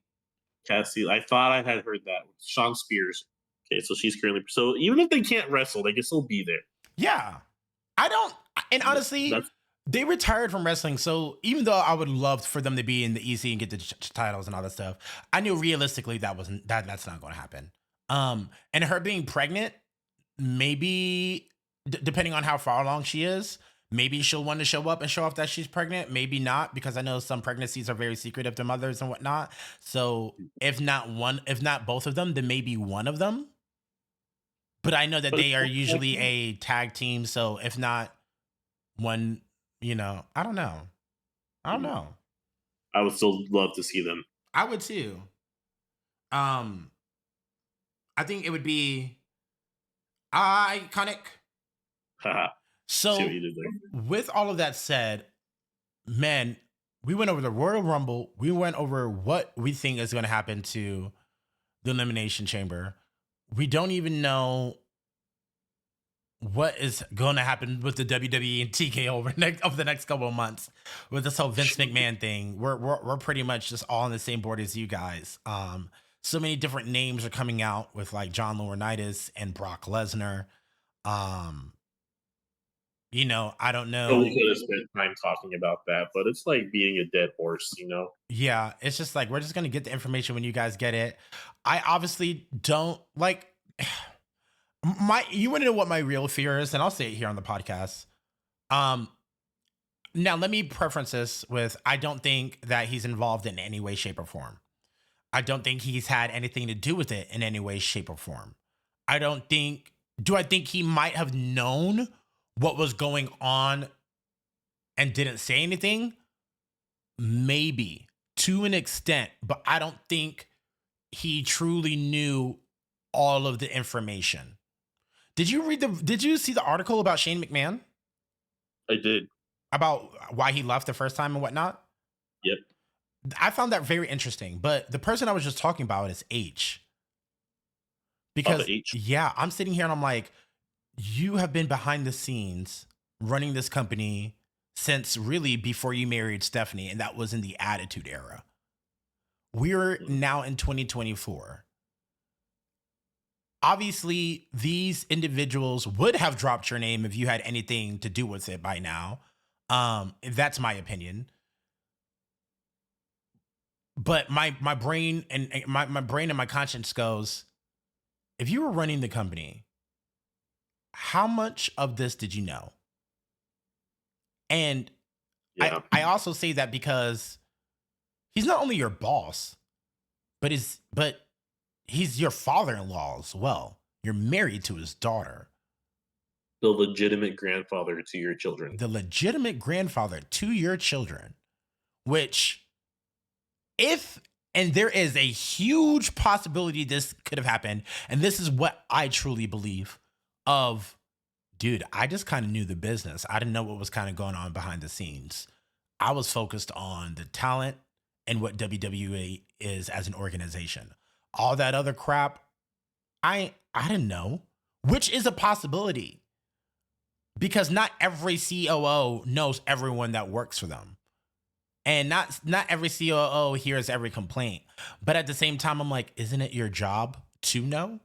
Cassie, I thought I had heard that. Sean Spears. Okay, so she's currently so even if they can't wrestle, they can still be there. Yeah. I don't and honestly, That's they retired from wrestling, so even though I would love for them to be in the EC and get the titles and all that stuff, I knew realistically that's not going to happen. And her being pregnant, maybe depending on how far along she is, maybe she'll want to show up and show off that she's pregnant. Maybe not, because I know some pregnancies are very secretive to mothers and whatnot. So if not both of them, then maybe one of them. But I know that but they are usually a tag team. So if not one, I don't know. I don't know. I would still love to see them. I would too. Um, I think it would be iconic. Haha. See what So you did there. with all of that said, man, we went over the Royal Rumble. We went over what we think is going to happen to the Elimination Chamber. We don't even know what is going to happen with the WWE and TK over the next couple of months with this whole Vince McMahon thing. We're pretty much just all in the same board as you guys. So many different names are coming out with like John Laurinaitis and Brock Lesnar. I don't Oh, we know. could have spent time talking about that, but it's like beating a dead horse, you know? Yeah, it's just like we're just gonna get the information when you guys get it. I obviously don't like you want to know what my real fear is, and I'll say it here on the podcast. Um, Now let me preference this with I don't think that he's involved in any way, shape, or form. I don't think he's had anything to do with it in any way, shape, or form. I don't think. Do I think he might have known what was going on and didn't say anything? maybe to an extent, but I don't think he truly knew all of the information. Did you see the article about Shane McMahon I did. about why he left the first time and whatnot? Yep. I found that very interesting. But the person I was just talking about is H. Because The H. yeah, I'm sitting here and I'm like, you have been behind the scenes running this company since really before you married Stephanie, and that was in the Attitude Era. We're now in 2024. Obviously, these individuals would have dropped your name if you had anything to do with it by now. That's my opinion. But my brain and my brain and my conscience goes, if you were running the company, how much of this did you know? And Yeah. I also say that because he's not only your boss, but he's your father-in-law as well. You're married to his daughter. The legitimate grandfather to your children. The legitimate grandfather to your children, which if and there is a huge possibility this could have happened, and this is what I truly believe of, dude, I just kind of knew the business. I didn't know what was kind of going on behind the scenes. I was focused on the talent and what WWE is as an organization. All that other crap, I didn't know, which is a possibility because not every COO knows everyone that works for them. And not every COO hears every complaint. But at the same time, I'm like, isn't it your job to know?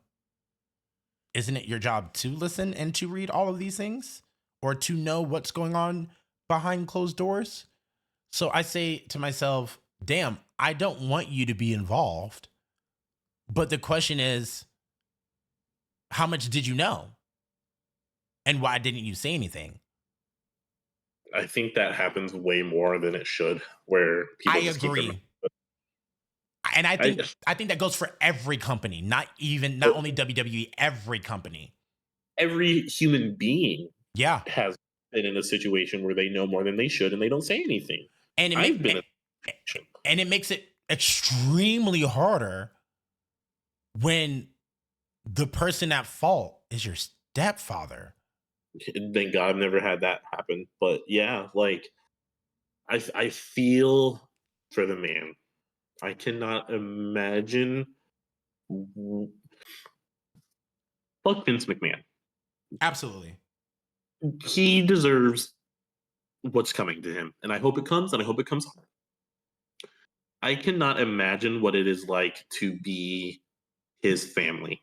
Isn't it your job to listen and to read all of these things or to know what's going on behind closed doors? So I say to myself, damn, I don't want you to be involved. But the question is, how much did you know? And why didn't you say anything? I think that happens way more than it should, where people I just keep their agree. And I think that goes for every company, not only WWE, every company. Every human being Yeah. has been in a situation where they know more than they should and they don't say anything. And I've been in a situation. and it makes it extremely harder when the person at fault is your stepfather. Thank God I've never had that happen. But yeah, like I feel for the man. I cannot imagine. Fuck Vince McMahon. Absolutely. He deserves what's coming to him, and I hope it comes, and I hope it comes hard. I cannot imagine what it is like to be his family.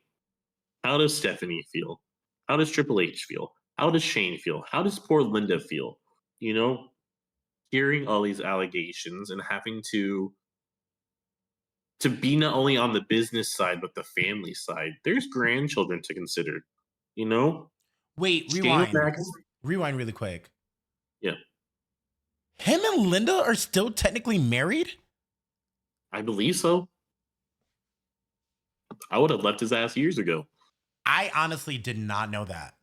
How does Stephanie feel? How does Triple H feel? How does Shane feel? How does poor Linda feel? You know, hearing all these allegations and having to be not only on the business side but the family side. There's grandchildren to consider. You know, Wait, Shane O'Mac. rewind really quick. Yeah, Him and Linda are still technically married? I believe so. I would have left his ass years ago. I honestly did not know that.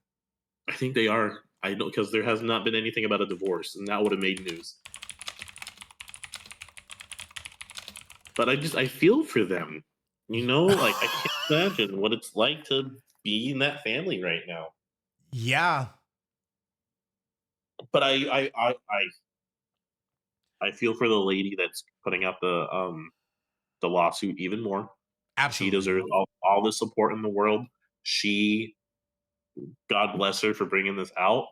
I think they are. I know because there has not been anything about a divorce, and that would have made news. But I feel for them. You know, like I can't imagine what it's like to be in that family right now. Yeah. But I feel for the lady that's putting out the lawsuit even more. She Absolutely. deserves all the support in the world. She, God bless her for bringing this out,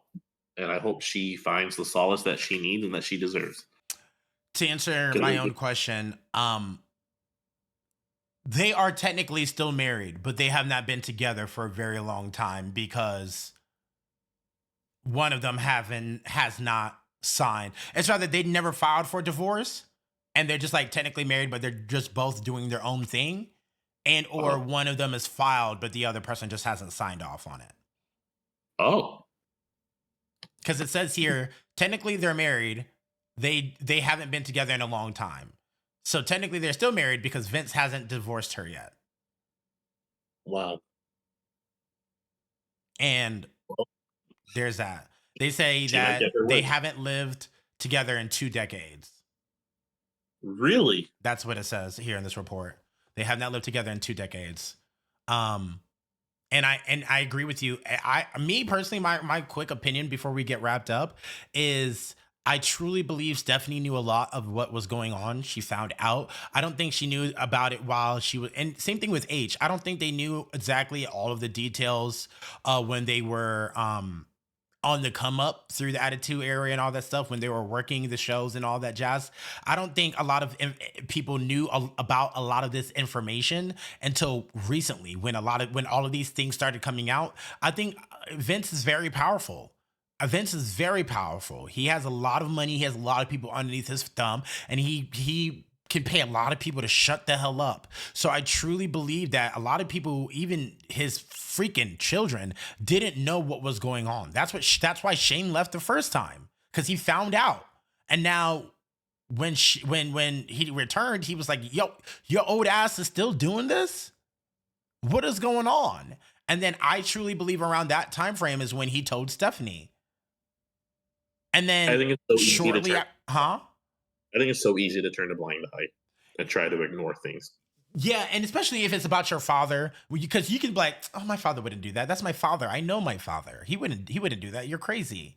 and I hope she finds the solace that she needs and that she deserves. To answer my own question, they are technically still married, but they have not been together for a very long time because one of them has not signed. It's rather they never filed for divorce and they're just like technically married, but they're just both doing their own thing. And or one of them is filed, but the other person just hasn't signed off on it. Oh. Because it says here, technically they're married. They haven't been together in a long time. So technically they're still married because Vince hasn't divorced her yet. Wow. And there's that. They say that they haven't lived together in 2 decades. Really? That's what it says here in this report. They have not lived together in 2 decades. Um, and I agree with you. Me personally, my quick opinion before we get wrapped up is I truly believe Stephanie knew a lot of what was going on. She found out. I don't think she knew about it while she was, and same thing with H. I don't think they knew exactly all of the details when they were on the come up through the Attitude Era and all that stuff when they were working the shows and all that jazz. I don't think a lot of people knew about a lot of this information until recently when when all of these things started coming out. I think Vince is very powerful. Vince is very powerful. He has a lot of money. He has a lot of people underneath his thumb, and he can pay a lot of people to shut the hell up. So I truly believe that a lot of people, even his freaking children, didn't know what was going on. That's why Shane left the first time, because he found out. And now when he returned, he was like, "Yo, your old ass is still doing this? What is going on?" And then I truly believe around that time frame is when he told Stephanie. And I then think it's so easy to shortly, turn. huh? I think it's so easy to turn a blind eye and try to ignore things. Yeah, and especially if it's about your father, because you can be like, "Oh, my father wouldn't do that. That's my father. I know my father. He wouldn't. He wouldn't do that. You're crazy."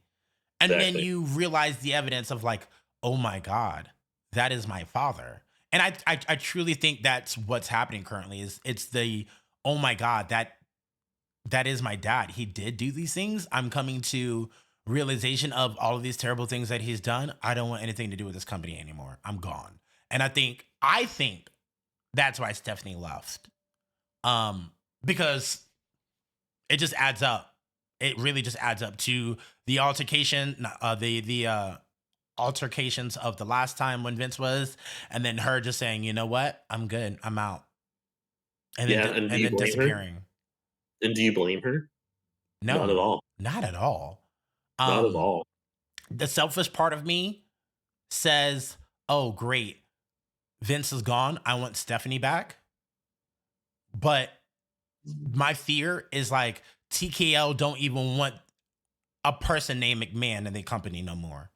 And then Exactly. you realize the evidence of like, "Oh my God, that is my father." And I truly think that's what's happening currently. Is it's the, "Oh my God, that is my dad. He did do these things. I'm coming to realization of all of these terrible things that he's done. I don't want anything to do with this company anymore. I'm gone." And I think that's why Stephanie left. Because it just adds up. It really just adds up to the altercation, the altercations of the last time when Vince was, and then her just saying, "You know what? I'm good. I'm out," and then Yeah, and do and you then blame her? disappearing. And do you blame her? Not at No, all. not at all. Not at Um, all. the selfish part of me says, "Oh, great, Vince is gone. I want Stephanie back." But my fear is like TKL don't even want a person named McMahon in the company no more.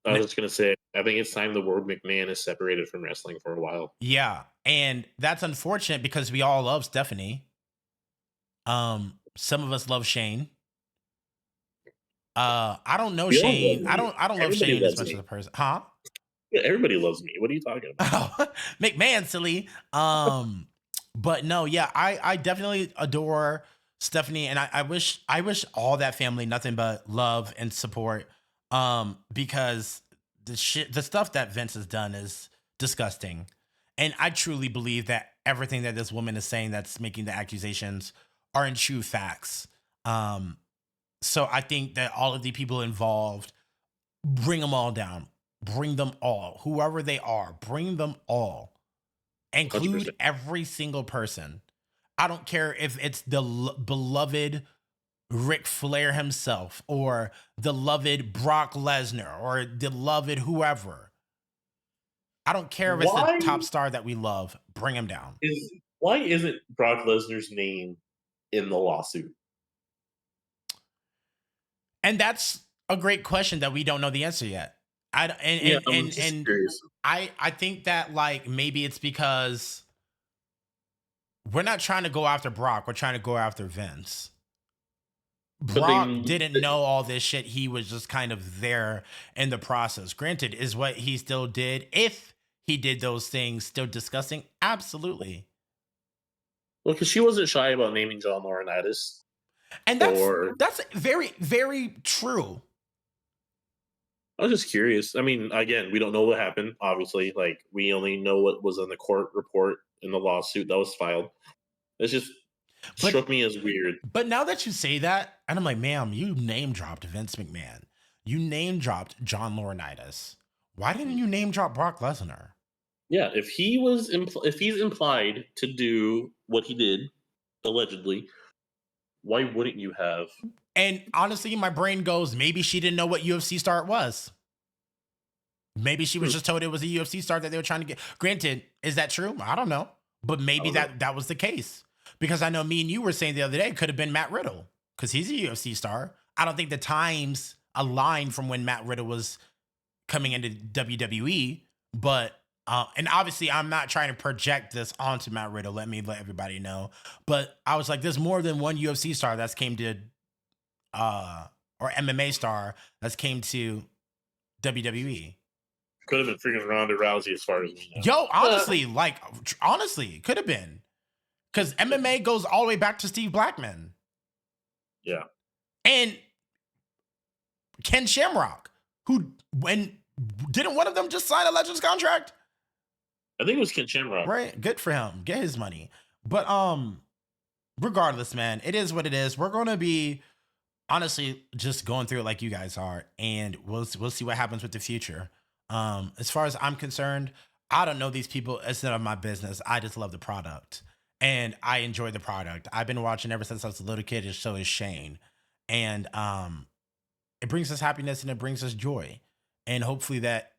I N- was just gonna say, I think it's time the word McMahon is separated from wrestling for a while. Yeah, and that's unfortunate because we all love Stephanie. Some of us love Shane. I don't know We all love Shane. I me. don't love Everybody Shane as loves much me. as a person, huh? Yeah, everybody loves me. What are you talking about? Oh, McMahon, silly. But no, yeah, I definitely adore Stephanie, and I wish all that family nothing but love and support. Because the stuff that Vince has done is disgusting, and I truly believe that everything that this woman is saying that's making the accusations are in true facts. Um, so I think that all of the people involved, bring them all down, bring them all, whoever they are, bring them all, include 100%. every single person. I don't care if it's the beloved Ric Flair himself or the beloved Brock Lesnar or the beloved whoever. I don't care if it's the Why top star that we love, bring him down. why isn't Brock Lesnar's name in the lawsuit? And that's a great question that we don't know the answer yet. I d- Yeah, and I'm and just and curious. I think that like maybe it's because we're not trying to go after Brock, we're trying to go after Vince. But Brock they didn't know all this shit. He was just kind of there in the process. Granted, is what he still did, if he did those things, still disgusting? Absolutely. well, because she wasn't shy about naming John Laurinaitis And that's or that's very, very true. I was just curious. I mean, again, we don't know what happened, obviously. Like, we only know what was in the court report in the lawsuit that was filed. It just But struck me as weird. but now that you say that, and I'm like, ma'am, you name dropped Vince McMahon. You name dropped John Laurinaitis. Why didn't you name drop Brock Lesnar? Yeah, if if he's implied to do what he did allegedly, why wouldn't you have? And honestly, my brain goes, maybe she didn't know what UFC star it was. Maybe she was Hmm, just told it was a UFC star that they were trying to get. Granted, is that true? I don't know. But I maybe don't know. that was the case. Because I know me and you were saying the other day it could have been Matt Riddle because he's a UFC star. I don't think the times aligned from when Matt Riddle was coming into WWE, but and obviously I'm not trying to project this onto Matt Riddle. Let me let everybody know. But I was like, there's more than one UFC star that's came to or MMA star that's came to WWE. Could have been freaking Ronda Rousey as far as we know. Yo, honestly, honestly, could have been. Because MMA goes all the way back to Steve Blackman. Yeah. And Ken Shamrock, didn't one of them just sign a Legends contract? I think it was Ken Shamrock. Right. Good for him. Get his money. But regardless, man, it is what it is. We're gonna be honestly just going through it like you guys are, and we'll see what happens with the future. As far as I'm concerned, I don't know these people. It's none of my business. I just love the product. And I enjoy the product. I've been watching ever since I was a little kid, and so is Shane. And it brings us happiness and it brings us joy. And hopefully that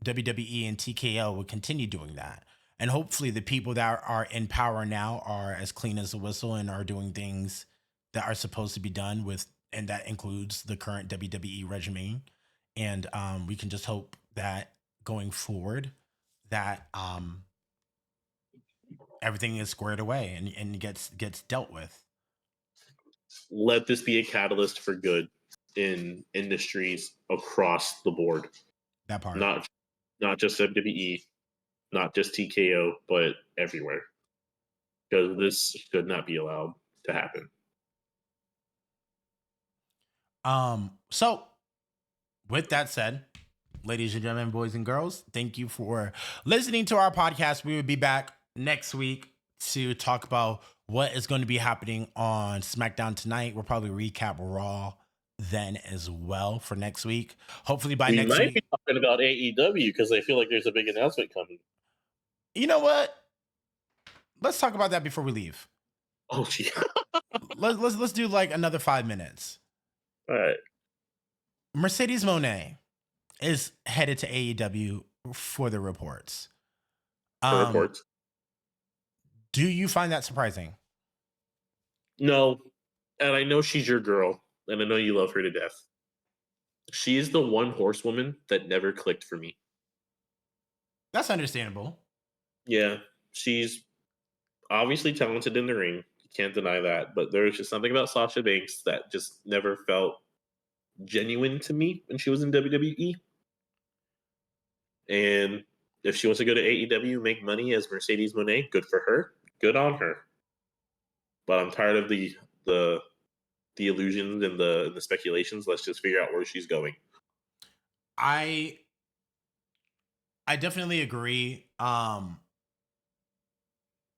WWE and TKO will continue doing that. And hopefully the people that are in power now are as clean as a whistle and are doing things that are supposed to be done with, and that includes the current WWE regimen. And we can just hope that going forward that everything is squared away and gets dealt with. Let this be a catalyst for good in industries across the board. That part. Not just WWE, not just TKO, but everywhere. Because this should not be allowed to happen. So with that said, ladies and gentlemen, boys and girls, thank you for listening to our podcast. We will be back next week to talk about what is going to be happening on SmackDown tonight. We'll probably recap Raw then as well for next week. Hopefully by next week. We might be talking about AEW because I feel like there's a big announcement coming. You know what? Let's talk about that before we leave. Oh, gee. let's do like another 5 minutes. All right. Mercedes Moné is headed to AEW for the reports. Do you find that surprising? No. And I know she's your girl, and I know you love her to death. She is the one horsewoman that never clicked for me. That's understandable. Yeah. She's obviously talented in the ring. You can't deny that. But there's just something about Sasha Banks that just never felt genuine to me when she was in WWE. And if she wants to go to AEW, make money as Mercedes Moné, good for her. Good on her. But I'm tired of the illusions and the speculations. Let's just figure out where she's going. I definitely agree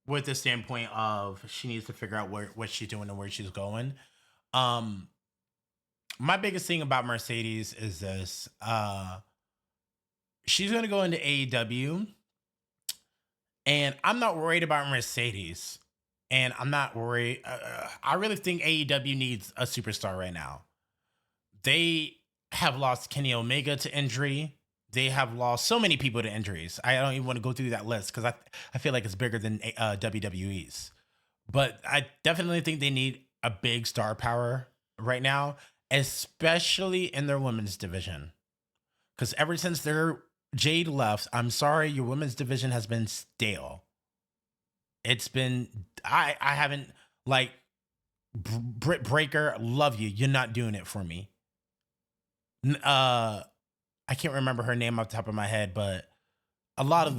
with the standpoint of she needs to figure out what she's doing and where she's going. My biggest thing about Mercedes is this. She's going to go into AEW, and I'm not worried about Mercedes. And I'm not worried. I really think AEW needs a superstar right now. They have lost Kenny Omega to injury. They have lost so many people to injuries. I don't even want to go through that list because I feel like it's bigger than WWE's. But I definitely think they need a big star power right now, especially in their women's division. Because ever since their Jade left, I'm sorry, your women's division has been stale. It's been, I haven't, like, Britt Breaker, love you. You're not doing it for me. I can't remember her name off the top of my head, but a lot of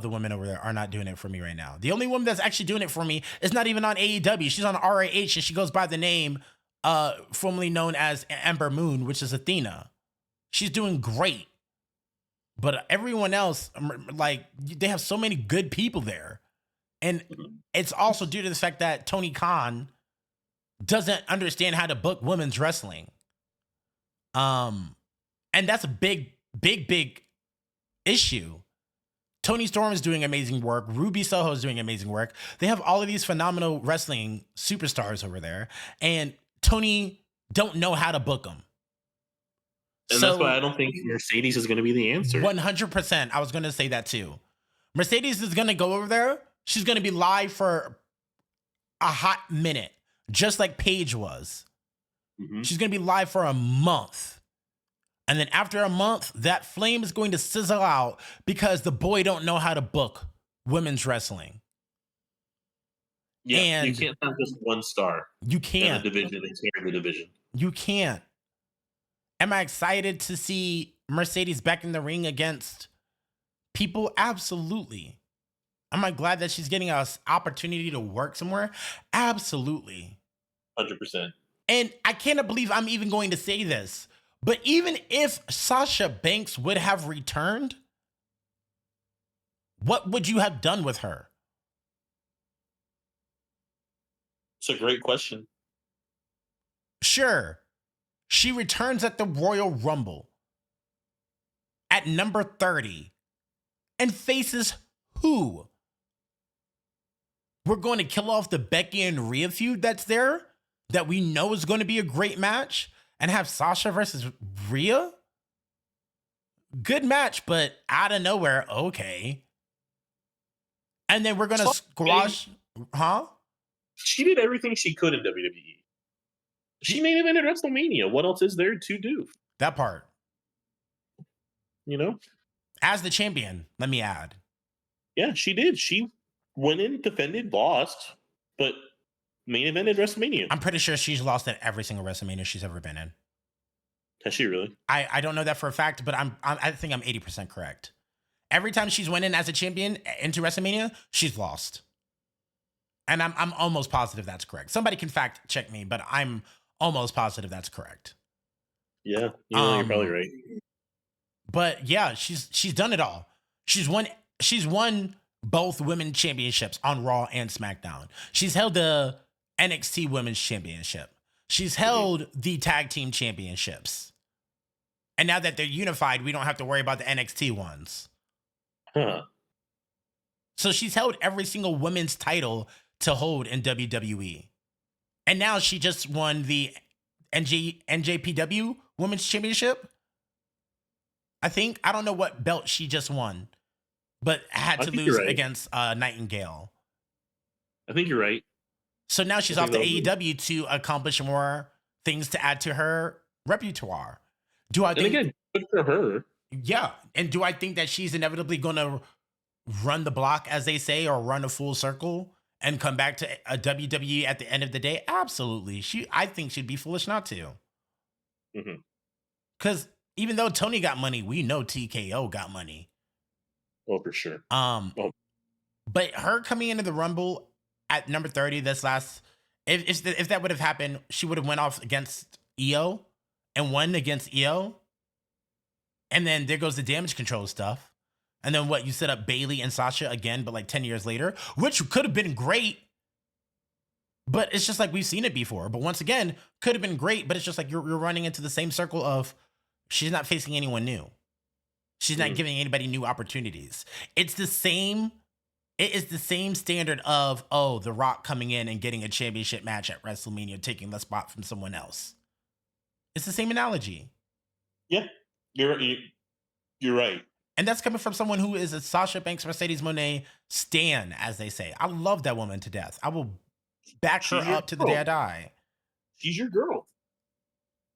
the women over there are not doing it for me right now. The only woman that's actually doing it for me is not even on AEW. She's on RAH, and she goes by the name formerly known as Ember Moon, which is Athena. She's doing great. But everyone else, like, they have so many good people there. And it's also due to the fact that Tony Khan doesn't understand how to book women's wrestling. And that's a big issue. Tony Storm is doing amazing work. Ruby Soho is doing amazing work. They have all of these phenomenal wrestling superstars over there. And Tony don't know how to book them. And that's why I don't think Mercedes is going to be the answer. 100%. I was going to say that too. Mercedes is going to go over there. She's going to be live for a hot minute, just like Paige was. Mm-hmm. She's going to be live for a month. And then after a month, that flame is going to sizzle out because the boy don't know how to book women's wrestling. Yeah, you And can't have just one star you in a can't. division and carry the division. You can't. Am I excited to see Mercedes back in the ring against people? Absolutely. Am I glad that she's getting us opportunity to work somewhere? Absolutely. 100%. And I cannot believe I'm even going to say this, but even if Sasha Banks would have returned, what would you have done with her? It's a great question. Sure, she returns at the Royal Rumble at number 30 and faces who? We're going to kill off the Becky and Rhea feud that's there that we know is going to be a great match and have Sasha versus Rhea? Good match, but out of nowhere, okay. And then we're going to squash, huh? She did everything she could in WWE. She main evented WrestleMania. What else is there to do? That part. You know? As the champion, let me add. Yeah, she did. She went in, defended, lost, but main evented WrestleMania. I'm pretty sure she's lost at every single WrestleMania she's ever been in. Has she really? I don't know that for a fact, but I think I'm 80% correct. Every time she's went in as a champion into WrestleMania, she's lost. And I'm almost positive that's correct. Somebody can fact check me, but I'm almost positive that's correct. Yeah, you're probably right. But yeah, she's done it all. She's won both women's championships on Raw and SmackDown. She's held the NXT Women's Championship. She's held the tag team championships. And now that they're unified, we don't have to worry about the NXT ones. Huh. So she's held every single women's title to hold in WWE. And now she just won the NJPW Women's Championship. I think. I don't know what belt she just won, but had to lose against Nightingale. I think you're right. So now she's off to AEW to accomplish more things to add to her repertoire. Do I think? And again, good for her. Yeah. And do I think that she's inevitably going to run the block, as they say, or run a full circle and come back to a WWE at the end of the day? Absolutely. I think she'd be foolish not to. Because even though Tony got money, we know TKO got money. Oh, for sure. But her coming into the Rumble at number 30, if that would have happened, she would have went off against Io and won against Io. And then there goes the damage control stuff. And then you set up Bayley and Sasha again, but like 10 years later, which could have been great. But it's just like we've seen it before. But once again, could have been great, but it's just like you're running into the same circle of she's not facing anyone new. She's not giving anybody new opportunities. It is the same standard of, The Rock coming in and getting a championship match at WrestleMania, taking the spot from someone else. It's the same analogy. Yeah, you're right. And that's coming from someone who is a Sasha Banks, Mercedes Moné stan, as they say. I love that woman to death. I will back her up to the day I die. She's your girl.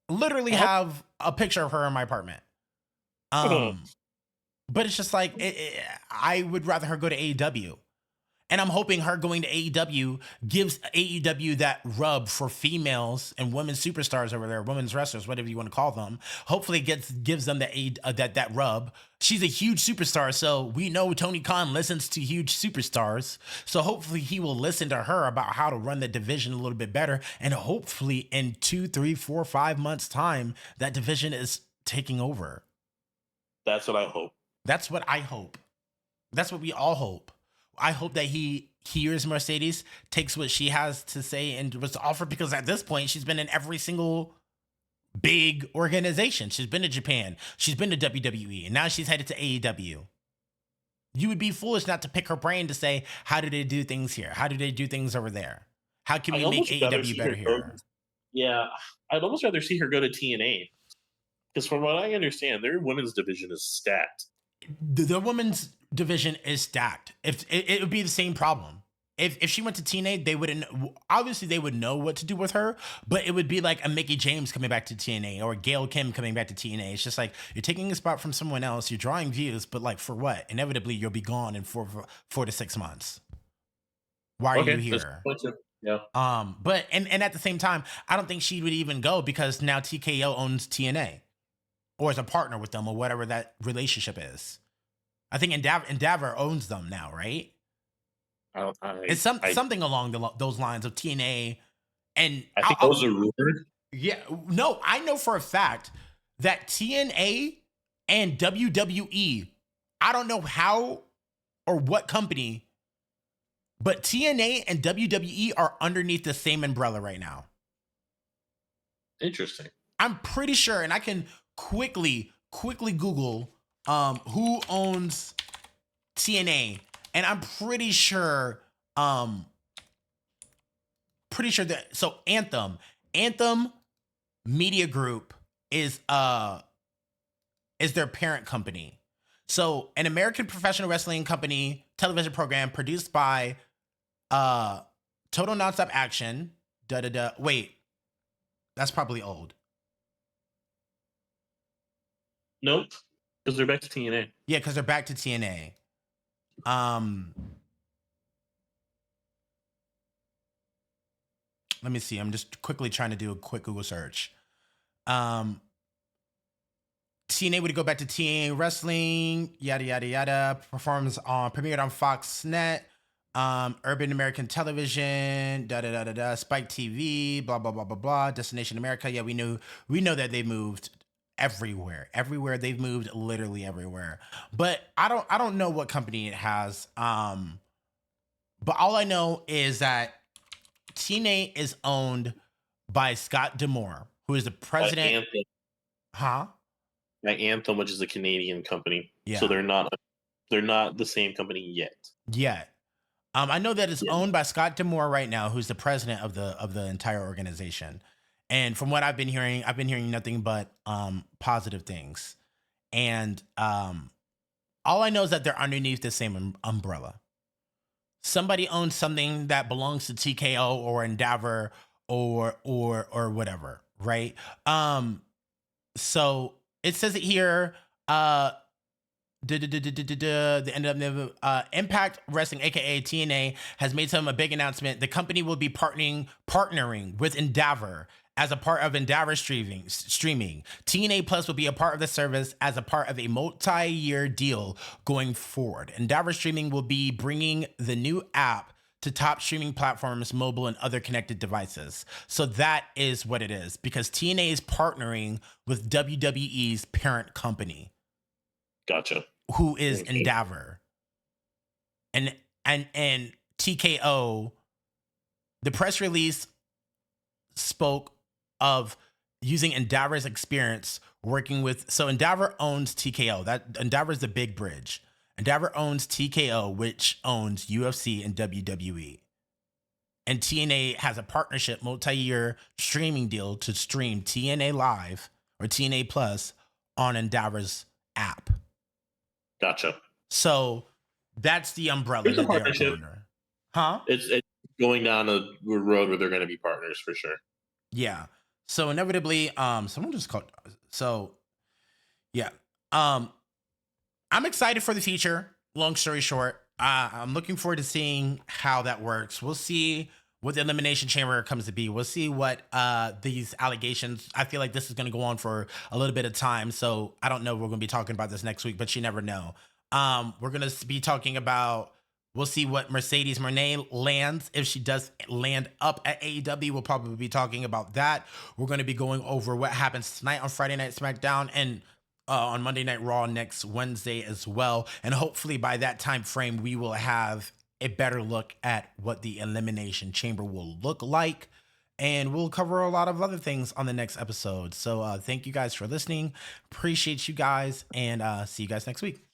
Literally have a picture of her in my apartment. But it's just like, I would rather her go to AEW. And I'm hoping her going to AEW gives AEW that rub for females and women's superstars over there, women's wrestlers, whatever you want to call them. Hopefully it gives them that rub. She's a huge superstar, so we know Tony Khan listens to huge superstars. So hopefully he will listen to her about how to run the division a little bit better. And hopefully in 2, 3, 4, 5 months' time, that division is taking over. That's what I hope. That's what I hope. That's what we all hope. I hope that he hears Mercedes, takes what she has to say and was offered, because at this point, she's been in every single big organization. She's been to Japan. She's been to WWE. And now she's headed to AEW. You would be foolish not to pick her brain to say, how do they do things here? How do they do things over there? How can we make AEW better here? Yeah, I'd almost rather see her go to TNA. Because from what I understand, their women's division is stacked. The women's division is stacked. If it would be the same problem. if she went to TNA, they wouldn't. Obviously, they would know what to do with her, but it would be like a Mickey James coming back to TNA or Gail Kim coming back to TNA. It's just like you're taking a spot from someone else. You're drawing views, but like for what? Inevitably, you'll be gone in 4 to 6 months. Why are you here? Yeah. But and at the same time, I don't think she would even go because now TKO owns TNA or is a partner with them or whatever that relationship is. I think Endeavor owns them now, right? It's something along those lines of TNA, and I think those are rumored. Yeah, no, I know for a fact that TNA and WWE, I don't know how or what company, but TNA and WWE are underneath the same umbrella right now. Interesting. I'm pretty sure, and I can quickly Google who owns TNA. And I'm pretty sure that so Anthem Media Group is their parent company. So an American professional wrestling company television program produced by Total Nonstop Action. Wait, that's probably old. Nope, because they're back to TNA. Yeah, because they're back to TNA. Let me see. I'm just quickly trying to do a quick Google search. TNA would go back to TNA Wrestling, yada yada yada. Premiered on Fox Net, Urban American Television, Spike TV, blah blah blah blah blah. Destination America. Yeah, we know that they moved everywhere. They've moved literally everywhere. But I don't know what company it has. But all I know is that TNA is owned by Scott D'Amore, who is the president. By Anthem, which is a Canadian company. Yeah. So they're not the same company yet. I know that it's owned by Scott D'Amore right now, who's the president of the entire organization. And from what I've been hearing nothing but positive things. And all I know is that they're underneath the same umbrella. Somebody owns something that belongs to TKO or Endeavor or whatever, right? So it says it here. The end of Impact Wrestling, aka TNA, has made a big announcement. The company will be partnering with Endeavor as a part of Endeavor streaming. TNA Plus will be a part of the service as a part of a multi-year deal going forward. Endeavor Streaming will be bringing the new app to top streaming platforms, mobile, and other connected devices. So that is what it is, because TNA is partnering with WWE's parent company. Gotcha. Who is Endeavor. And TKO, the press release spoke of using Endeavor's experience working with, so Endeavor owns TKO. That Endeavor's the big bridge. Endeavor owns TKO, which owns UFC and WWE. And TNA has a partnership, multi-year streaming deal to stream TNA Live or TNA Plus on Endeavor's app. Gotcha. So that's the umbrella that they're under. Huh? It's going down a road where they're going to be partners for sure. Yeah. So inevitably, someone just called. So yeah. I'm excited for the future. Long story short, I'm looking forward to seeing how that works. We'll see what the Elimination Chamber comes to be. We'll see what these allegations. I feel like this is going to go on for a little bit of time. So I don't know. We're going to be talking about this next week, but you never know. We're going to be talking about. We'll see what Mercedes Moné lands. If she does land up at AEW, we'll probably be talking about that. We're going to be going over what happens tonight on Friday Night SmackDown and on Monday Night Raw next Wednesday as well. And hopefully by that time frame, we will have a better look at what the Elimination Chamber will look like. And we'll cover a lot of other things on the next episode. So thank you guys for listening. Appreciate you guys, and see you guys next week.